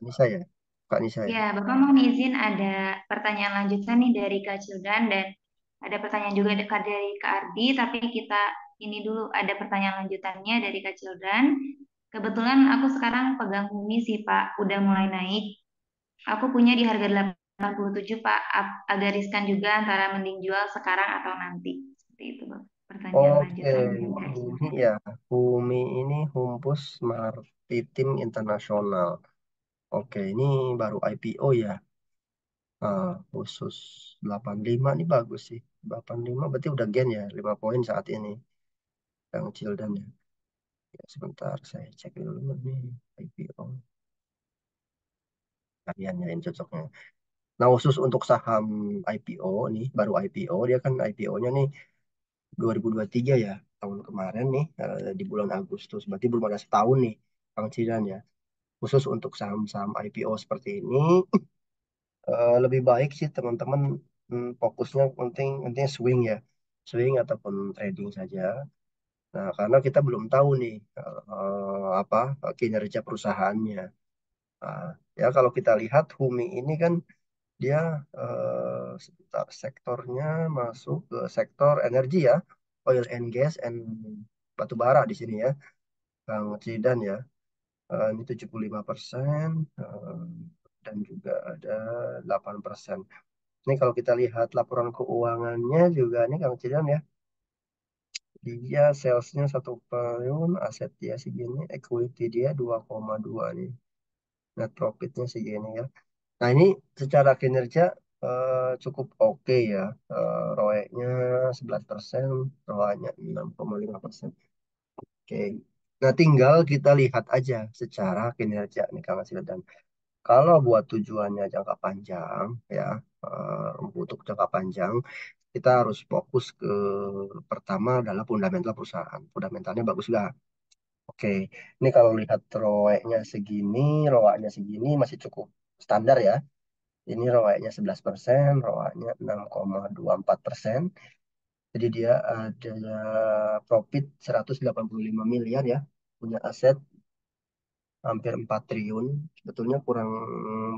Nisa ya, Kak Nisa ya. Ya, Bapak mau izin ada pertanyaan lanjutan nih dari Kak Cildan dan ada pertanyaan juga dari Kak Ardi, tapi kita ini dulu ada pertanyaan lanjutannya dari Kak Cildan. Kebetulan aku sekarang pegang Bumi sih Pak, udah mulai naik. Aku punya di harga 87 Pak, agak riskan juga antara mending jual sekarang atau nanti. Seperti itu Pak. Pertanyaan Oke, lanjutan dari Kak Bumi Cildan. ya. Bumi ini Humpus Maritim Internasional. Oke, ini baru IPO ya. Khusus 85 nih bagus sih. 85 berarti udah gain ya, 5 poin saat ini. Yang Cildan ya. Ya, sebentar saya cek dulu nih IPO. Kalian yang cocoknya. Nah, khusus untuk saham IPO nih, baru IPO, dia kan IPO-nya nih 2023 ya, tahun kemarin nih, di bulan Agustus. Berarti belum ada setahun nih, Kang Cidan ya. Khusus untuk saham-saham IPO seperti ini, lebih baik sih teman-teman fokusnya penting penting swing ya, swing ataupun trading saja. Nah, karena kita belum tahu nih apa kinerja perusahaannya. Nah, ya kalau kita lihat Humi ini kan dia sebentar sektornya masuk ke sektor energi ya, oil and gas and batu bara di sini ya, Bang Cidan ya. Ini 75% dan juga ada 8%. Ini kalau kita lihat laporan keuangannya juga nih Kang Cidan ya, dia salesnya 1 triliun, aset dia segini, equity dia 2,2 nih, net profitnya segini ya. Nah ini secara kinerja cukup oke ya, ROE-nya 11%, ROA-nya 6,5%. Oke. Nah tinggal kita lihat aja secara kinerja nih Kang Sildan. Kalau buat tujuannya jangka panjang ya, untuk jangka panjang kita harus fokus ke pertama adalah fundamental perusahaan. Fundamentalnya bagus gak? Oke, ini kalau lihat ROE-nya segini, ROA-nya segini masih cukup standar ya. Ini ROE-nya 11%, ROA-nya 6,24%. Jadi dia ada profit 185 miliar ya, punya aset hampir 4 triliun. Sebetulnya kurang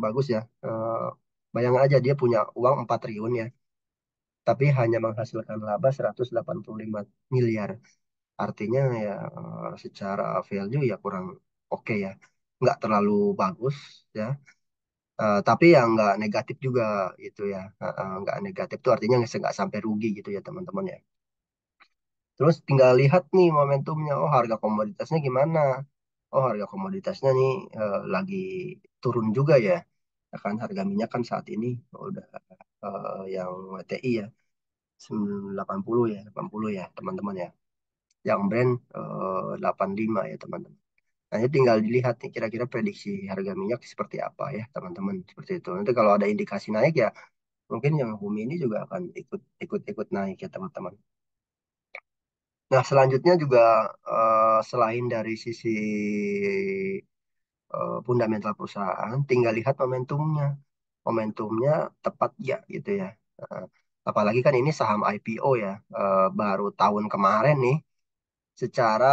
bagus ya. Bayang aja dia punya uang 4 triliun ya, tapi hanya menghasilkan laba 185 miliar. Artinya ya secara value ya kurang oke ya. Nggak terlalu bagus ya. Tapi ya nggak negatif juga gitu ya. Nggak negatif tuh artinya nggak sampai rugi gitu ya teman-teman ya. Terus tinggal lihat nih momentumnya. Oh, harga komoditasnya gimana? Oh, harga komoditasnya nih lagi turun juga ya. Ya kan harga minyak kan saat ini udah yang WTI ya 80 ya, 80 ya teman-teman ya. Yang Brent 85 ya teman-teman. Nah, ini tinggal dilihat nih kira-kira prediksi harga minyak seperti apa ya teman-teman. Seperti itu. Nanti kalau ada indikasi naik ya mungkin yang Bumi ini juga akan ikut naik ya teman-teman. Nah, selanjutnya juga selain dari sisi fundamental perusahaan, tinggal lihat momentumnya. Momentumnya tepat ya gitu ya. Eh, Apalagi kan ini saham IPO ya, baru tahun kemarin nih. Secara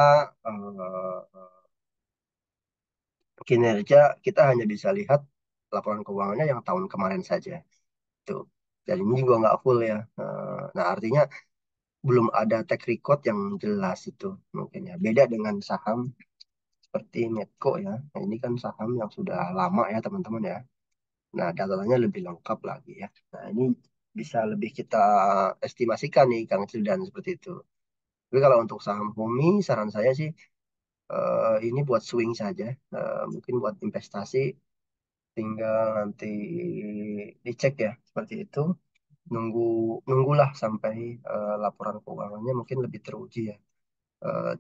kinerja kita hanya bisa lihat laporan keuangannya yang tahun kemarin saja. Tuh. Dan ini juga nggak full ya. Nah, artinya belum ada track record yang jelas itu mungkin ya. Beda dengan saham seperti Medco ya. Nah, ini kan saham yang sudah lama ya teman-teman ya. Nah, datanya lebih lengkap lagi ya. Nah, ini bisa lebih kita estimasikan nih Kang Cildan seperti itu. Tapi kalau untuk saham Bumi, saran saya sih ini buat swing saja. Mungkin buat investasi tinggal nanti dicek ya seperti itu. Nunggu nunggulah sampai laporan keuangannya mungkin lebih teruji ya.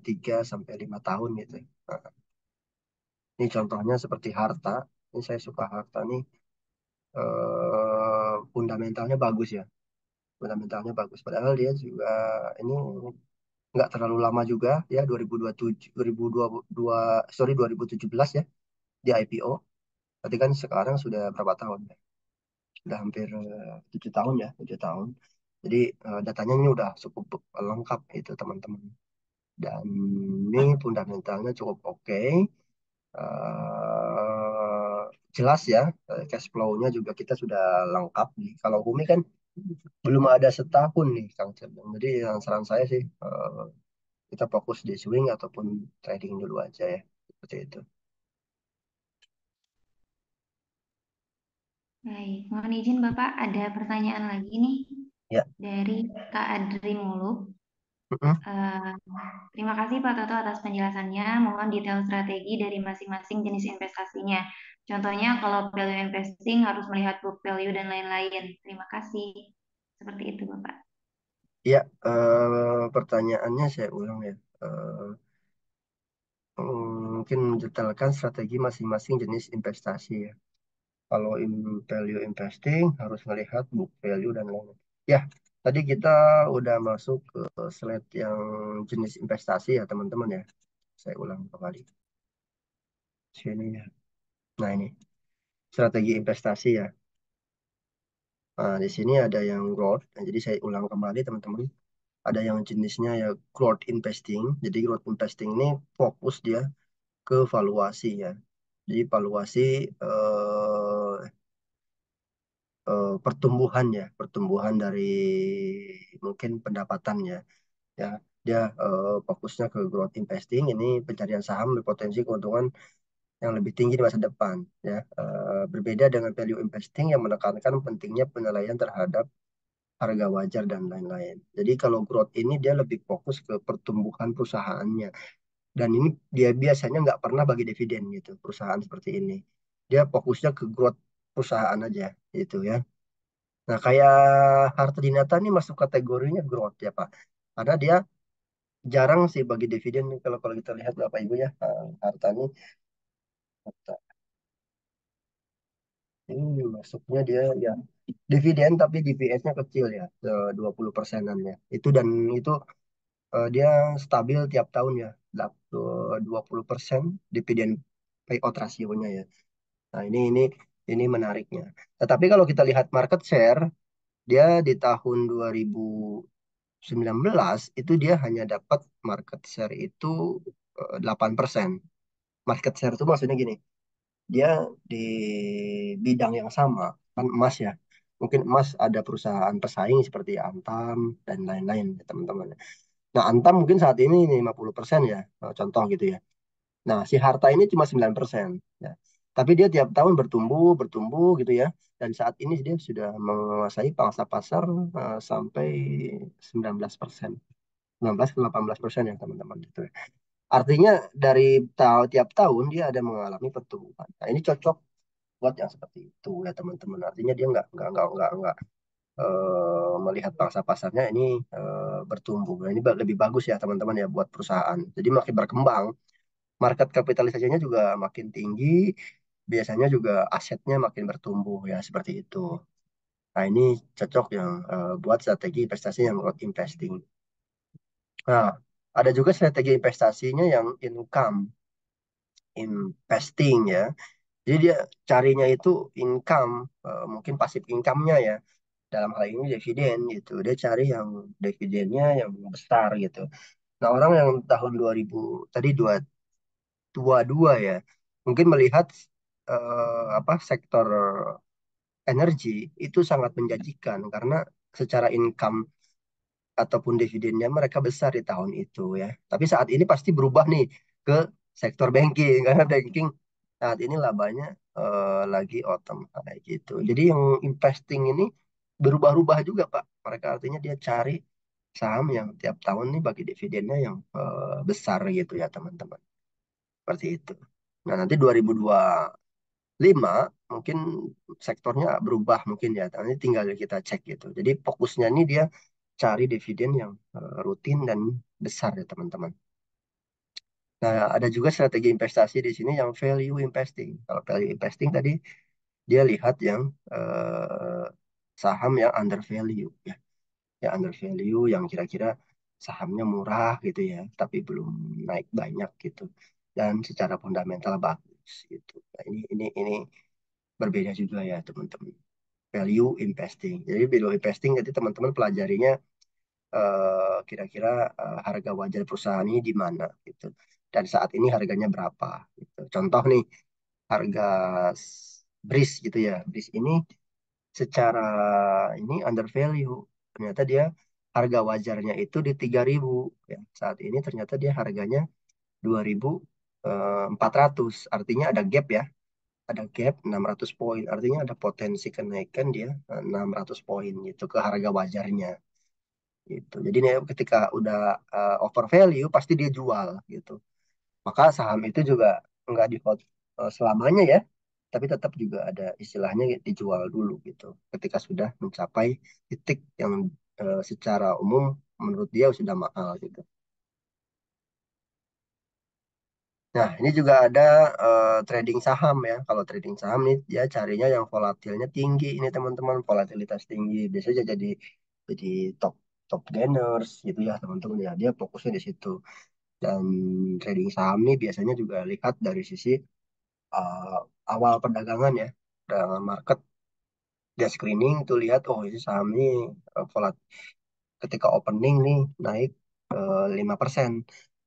3 sampai 5 tahun gitu. Nah, ini contohnya seperti harta. Ini saya suka harta nih. Fundamentalnya bagus ya. Fundamentalnya bagus. Padahal dia juga ini nggak terlalu lama juga ya 2027 2022 sorry 2017 ya di IPO. Berarti kan sekarang sudah berapa tahun ya? Sudah hampir 7 tahun ya, 7 tahun. Jadi datanya ini udah cukup lengkap itu teman-teman. Dan ini fundamentalnya cukup oke. Eh, Jelas ya, cash flow-nya juga kita sudah lengkap nih. Kalau Umi kan belum ada setahun nih Kang Cebong. Jadi yang saran saya sih kita fokus di swing ataupun trading dulu aja ya. Seperti itu. Baik, mohon izin Bapak, ada pertanyaan lagi nih Ya. dari Kak Adri Muluk. Mm-mm. Eh, Terima kasih Pak Toto atas penjelasannya. Mohon detail strategi dari masing-masing jenis investasinya. Contohnya kalau value investing harus melihat book value dan lain-lain. Terima kasih. Seperti itu Bapak. Ya, pertanyaannya saya ulang ya. Eh, Mungkin mendetailkan strategi masing-masing jenis investasi ya. Kalau value investing harus melihat book value dan lain-lain. Ya, tadi kita udah masuk ke slide yang jenis investasi ya teman-teman ya. Saya ulang kembali. Sini ya. Nah ini strategi investasi ya. Nah, di sini ada yang growth. Nah, jadi saya ulang kembali teman-teman. Ada yang jenisnya ya growth investing. Jadi growth investing ini fokus dia ke valuasi ya. Jadi valuasi eh, pertumbuhan ya, pertumbuhan dari mungkin pendapatannya ya. Dia fokusnya ke growth investing. Ini pencarian saham berpotensi keuntungan yang lebih tinggi di masa depan ya. Berbeda dengan value investing yang menekankan pentingnya penilaian terhadap harga wajar dan lain-lain. Jadi kalau growth ini dia lebih fokus ke pertumbuhan perusahaannya. Dan ini dia biasanya nggak pernah bagi dividen gitu, perusahaan seperti ini. Dia fokusnya ke growth perusahaan aja gitu ya. Nah, kayak Harta Dinata ini masuk kategorinya growth ya Pak. Karena dia jarang sih bagi dividen kalau kalau kita lihat Bapak Ibu ya. Harta ini masuknya dia ya dividen tapi DPS-nya kecil ya, 20 persenan ya. Itu dia stabil tiap tahun ya, 20% dividen payout rasionya ya. Nah, ini menariknya. Tetapi kalau kita lihat market share, dia di tahun 2019 itu dia hanya dapat market share itu 8%. Market share itu maksudnya gini, dia di bidang yang sama, kan emas ya. Mungkin emas ada perusahaan pesaing seperti Antam dan lain-lain ya teman-teman. Nah, Antam mungkin saat ini 50% ya, contoh gitu ya. Nah, si Harta ini cuma 9%. Ya. Tapi dia tiap tahun bertumbuh, bertumbuh gitu ya. Dan saat ini dia sudah menguasai pangsa pasar sampai 19%. 19 ke 18% ya teman-teman gitu ya. Artinya dari tiap tahun dia ada mengalami pertumbuhan. Nah, ini cocok buat yang seperti itu ya teman-teman. Artinya dia nggak melihat pangsa pasarnya ini bertumbuh. Nah, ini lebih bagus ya teman-teman ya buat perusahaan. Jadi makin berkembang, market kapitalisasinya juga makin tinggi, biasanya juga asetnya makin bertumbuh ya seperti itu. Nah, ini cocok yang buat strategi investasi yang growth investing. Nah, ada juga strategi investasinya yang income investing ya. Jadi dia carinya itu income, mungkin pasif income-nya ya. Dalam hal ini dividen gitu. Dia cari yang dividennya yang besar gitu. Nah, orang yang tahun 2000 tadi 222 ya, mungkin melihat apa sektor energi itu sangat menjanjikan karena secara income ataupun dividennya mereka besar di tahun itu ya. Tapi saat ini pasti berubah nih ke sektor banking karena banking saat ini labanya lagi autumn kayak gitu. Jadi yang investing ini berubah-ubah juga Pak. Mereka artinya dia cari saham yang tiap tahun nih bagi dividennya yang besar gitu ya teman-teman. Seperti itu. Nah, nanti 2025 mungkin sektornya berubah mungkin ya. Nanti tinggal kita cek gitu. Jadi fokusnya ini dia cari dividen yang rutin dan besar ya teman-teman. Nah, ada juga strategi investasi di sini yang value investing. Kalau value investing tadi dia lihat yang saham yang under value ya, yang under value yang kira-kira sahamnya murah gitu ya, tapi belum naik banyak gitu dan secara fundamental bagus gitu. Nah, ini berbeda juga ya teman-teman. Value investing. Jadi value investing jadi teman-teman pelajarinya kira-kira harga wajar perusahaan ini di mana gitu. Dan saat ini harganya berapa gitu. Contoh nih harga BRIS gitu ya. BRIS ini secara ini under value. Ternyata dia harga wajarnya itu di 3.000 ya. Saat ini ternyata dia harganya 2.400. Artinya ada gap ya. Ada gap 600 poin. Artinya ada potensi kenaikan dia 600 poin gitu ke harga wajarnya gitu. Jadi nih, ketika udah over value pasti dia jual gitu. Maka saham itu juga nggak di hold selamanya ya, tapi tetap juga ada istilahnya dijual dulu gitu. Ketika sudah mencapai titik yang secara umum menurut dia sudah mahal gitu. Nah, ini juga ada trading saham ya. Kalau trading saham nih dia carinya yang volatilnya tinggi ini teman-teman, volatilitas tinggi. Biasanya jadi top top gainers gitu ya teman-teman ya. Dia fokusnya di situ. Dan trading saham nih biasanya juga lihat dari sisi uh, awal perdagangan ya. Perdagangan market dia screening tuh lihat oh ini saham ini volat ketika opening nih naik 5%.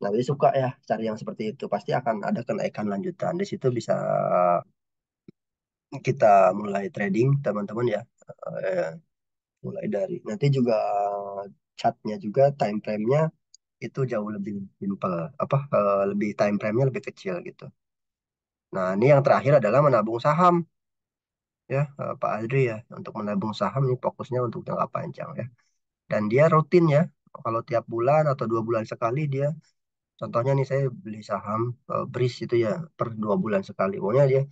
Nah, dia suka ya cari yang seperti itu. Pasti akan ada kenaikan lanjutan. Di situ bisa kita mulai trading teman-teman ya. Eh, Mulai dari nanti juga chartnya juga time frame-nya itu jauh lebih simple apa lebih time frame-nya lebih kecil gitu. Nah, ini yang terakhir adalah menabung saham ya, Pak Adri ya. Untuk menabung saham ini fokusnya untuk jangka panjang ya. Dan dia rutin ya. Kalau tiap bulan atau 2 bulan sekali dia, contohnya nih saya beli saham BRIS itu ya per 2 bulan sekali. Pokoknya dia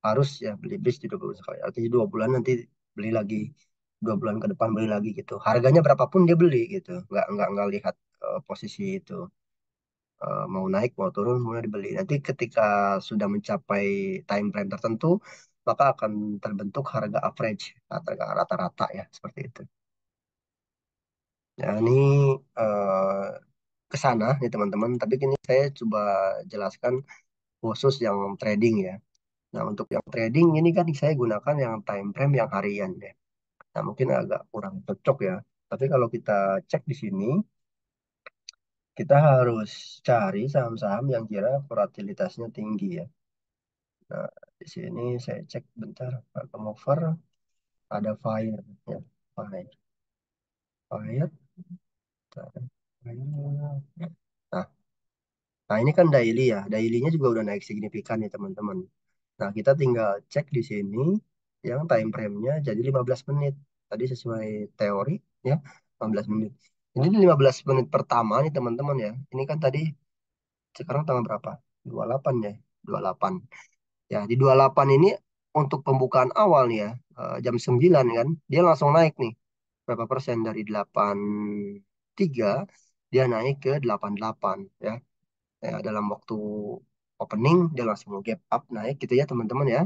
harus ya beli BRIS di 2 bulan sekali. Artinya 2 bulan nanti beli lagi, 2 bulan ke depan beli lagi gitu. Harganya berapapun dia beli gitu. Nggak lihat posisi itu. Mau naik mau turun mulai dibeli nanti ketika sudah mencapai time frame tertentu maka akan terbentuk harga average harga rata-rata ya seperti itu ya ini eh, ke sana nih teman-teman tapi ini saya coba jelaskan khusus yang trading ya. Nah, untuk yang trading ini kan saya gunakan yang time frame yang harian ya. Nah, mungkin agak kurang cocok ya, tapi kalau kita cek di sini kita harus cari saham-saham yang kira volatilitasnya tinggi ya. Nah, di sini saya cek bentar. Harga mover ada fire ya. Fire. Fire. Bentar. Nah, nah ini kan daily ya. Dailynya juga udah naik signifikan ya teman-teman. Nah, kita tinggal cek di sini yang time frame-nya jadi 15 menit. Tadi sesuai teori ya, 15 menit. Ini di 15 menit pertama nih teman-teman ya. Ini kan tadi sekarang tanggal berapa? 28 ya. 28. Ya, di 28 ini untuk pembukaan awal nih ya, jam 9 kan, dia langsung naik nih. Berapa persen dari 83 dia naik ke 88 ya. Ya, dalam waktu opening dia langsung gap up naik gitu ya teman-teman ya.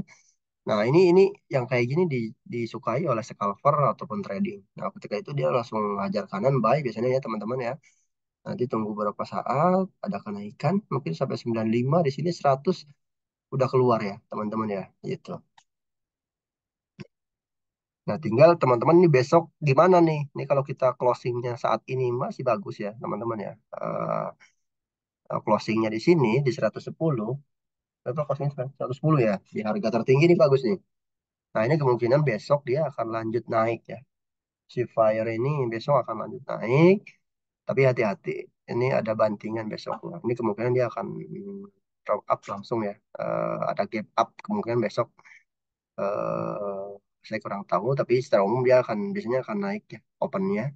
Nah, ini yang kayak gini disukai oleh scalper ataupun trading. Nah, ketika itu dia langsung ngajar kanan buy biasanya ya teman-teman ya. Nanti tunggu beberapa saat ada kenaikan mungkin sampai 95 di sini 100 udah keluar ya teman-teman ya gitu. Nah, tinggal teman-teman ini besok gimana nih? Ini kalau kita closingnya saat ini masih bagus ya teman-teman ya. Closingnya di sini di 110. Berapa closing sekarang? 110 ya. Di harga tertinggi ini bagus nih. Nah, ini kemungkinan besok dia akan lanjut naik ya. Si Fire ini besok akan lanjut naik, tapi hati-hati. Ini ada bantingan besok. Nah, ini kemungkinan dia akan drop up langsung ya. Ada gap up kemungkinan besok. eh saya kurang tahu, tapi secara umum dia akan biasanya akan naik ya opennya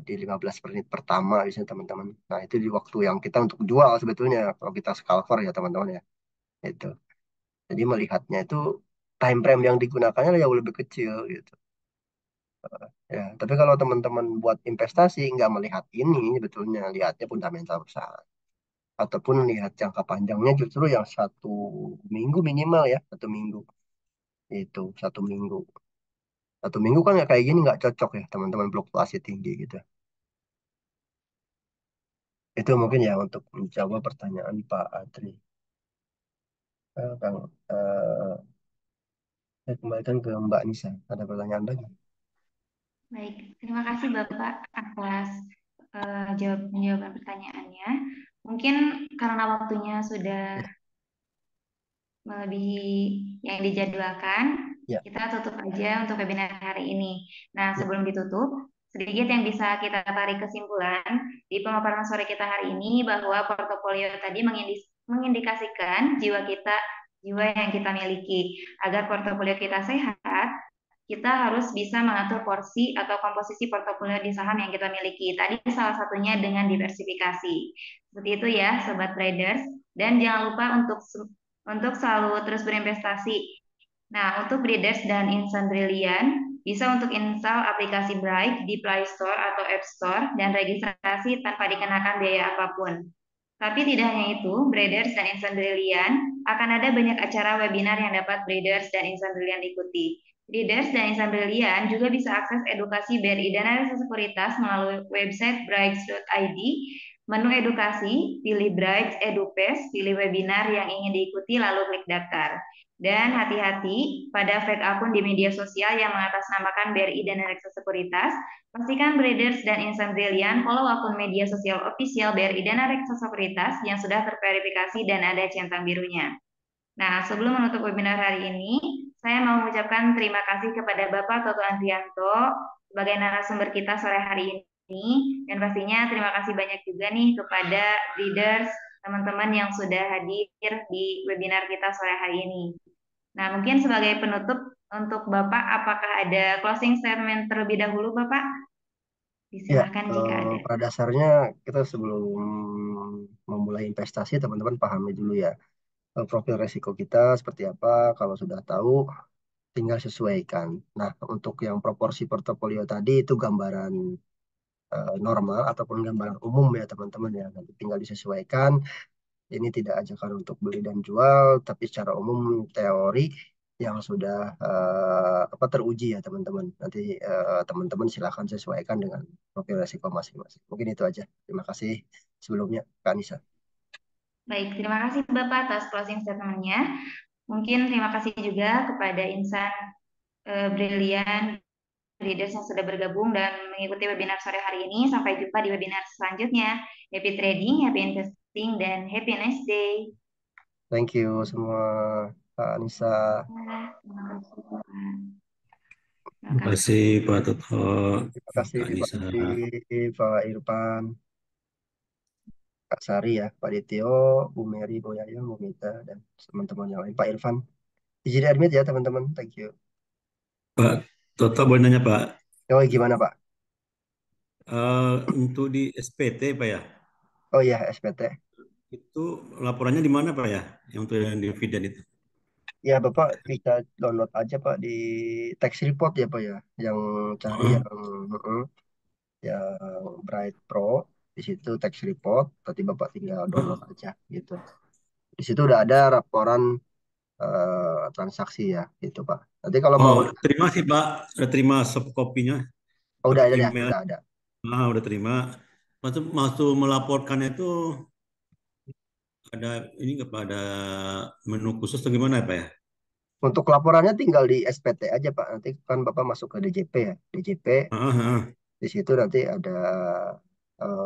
di 15 menit pertama biasanya teman-teman. Nah, itu di waktu yang kita untuk jual sebetulnya kalau kita scalper ya teman-teman ya. Itu. Jadi melihatnya itu time frame yang digunakannya jauh lebih kecil gitu. Ya, tapi kalau teman-teman buat investasi nggak melihat ini sebetulnya lihatnya fundamental perusahaan ataupun lihat jangka panjangnya justru yang 1 minggu minimal ya 1 minggu itu 1 minggu 1 minggu kan ya kayak gini nggak cocok ya teman-teman fluktuasi tinggi gitu. Itu mungkin ya untuk menjawab pertanyaan Pak Adri. Bang, saya kembalikan ke Mbak Nisa. Ada pertanyaan lagi? Baik, terima kasih Bapak atas jawaban pertanyaannya. Mungkin karena waktunya sudah Ya, melebihi yang dijadwalkan, ya, kita tutup aja untuk webinar hari ini. Nah, ya. sebelum ditutup, sedikit yang bisa kita tarik kesimpulan di pemaparan sore kita hari ini bahwa portofolio tadi mengindikasikan jiwa yang kita miliki. Agar portofolio kita sehat, kita harus bisa mengatur porsi atau komposisi portofolio di saham yang kita miliki. Tadi salah satunya dengan diversifikasi. Seperti itu ya, sobat traders. Dan jangan lupa untuk selalu terus berinvestasi. Nah, untuk breeders dan insan brilian, bisa untuk install aplikasi Bright di Play Store atau App Store dan registrasi tanpa dikenakan biaya apapun. Tapi tidak hanya itu, Breeders dan Insan Brilian akan ada banyak acara webinar yang dapat Breeders dan Insan Brilian ikuti. Breeders dan Insan Brilian juga bisa akses edukasi BRI dan Analisa Sekuritas melalui website brights.id, menu edukasi, pilih Brights EduPes, pilih webinar yang ingin diikuti lalu klik daftar. Dan hati-hati pada fake akun di media sosial yang mengatasnamakan BRI dan Analisa Sekuritas. Pastikan Breeders dan Insan Brilian follow akun media sosial official BRI Dana Reksa Sekuritas yang sudah terverifikasi dan ada centang birunya. Nah, sebelum menutup webinar hari ini, saya mau mengucapkan terima kasih kepada Bapak Toto Andrianto sebagai narasumber kita sore hari ini, dan pastinya terima kasih banyak juga nih kepada leaders, teman-teman yang sudah hadir di webinar kita sore hari ini. Nah, mungkin sebagai penutup untuk Bapak, apakah ada closing statement terlebih dahulu, Bapak? Ya, Disilahkan jika ada. pada dasarnya kita sebelum memulai investasi, teman-teman pahami dulu ya profil resiko kita seperti apa. Kalau sudah tahu, tinggal sesuaikan. Nah, untuk yang proporsi portofolio tadi itu gambaran normal ataupun gambaran umum ya teman-teman ya. Nanti tinggal disesuaikan. Ini tidak ajakan untuk beli dan jual, tapi secara umum teori yang sudah apa teruji ya teman-teman. Nanti teman-teman silakan sesuaikan dengan profil resiko masing-masing. Mungkin itu aja. Terima kasih sebelumnya, Kak Nisa. Baik, terima kasih Bapak atas closing statement-nya. Mungkin terima kasih juga kepada insan brilian leaders yang sudah bergabung dan mengikuti webinar sore hari ini. Sampai jumpa di webinar selanjutnya. Happy trading, happy investing, dan happy nice day. Thank you semua, Kak Nisa. Terima kasih. Terima kasih. kasih Pak Toto, Terima kasih Kak Pak Nisa. Lutfi, Pak Irfan, Kak Sari ya, Pak Dityo, Bu Mary, Bu Yayang, Bu Mita, dan teman-teman yang lain. Pak Irfan. Izin admit ya teman-teman. Thank you. Pak Toto boleh nanya Pak, Oh gimana Pak? untuk di SPT Pak ya, Oh iya SPT. itu laporannya di mana Pak ya, yang untuk yang dividen itu? Ya Bapak bisa download aja Pak di tax report ya Pak ya. Yang cari Heeh. yang yang Bright Pro di situ tax report. Nanti Bapak tinggal download aja gitu. Di situ udah ada laporan transaksi ya gitu Pak. Nanti kalau mau, Oh, terima sih Pak, udah terima soft copy-nya oh, udah pakai ada ya, email. udah ada. Udah terima. Masuk masuk melaporkan itu ada ini nggak Pak, ada menu khusus atau gimana ya Pak ya? Untuk laporannya tinggal di SPT aja Pak. Nanti kan Bapak masuk ke DJP ya. DJP Heeh, heeh. di situ nanti ada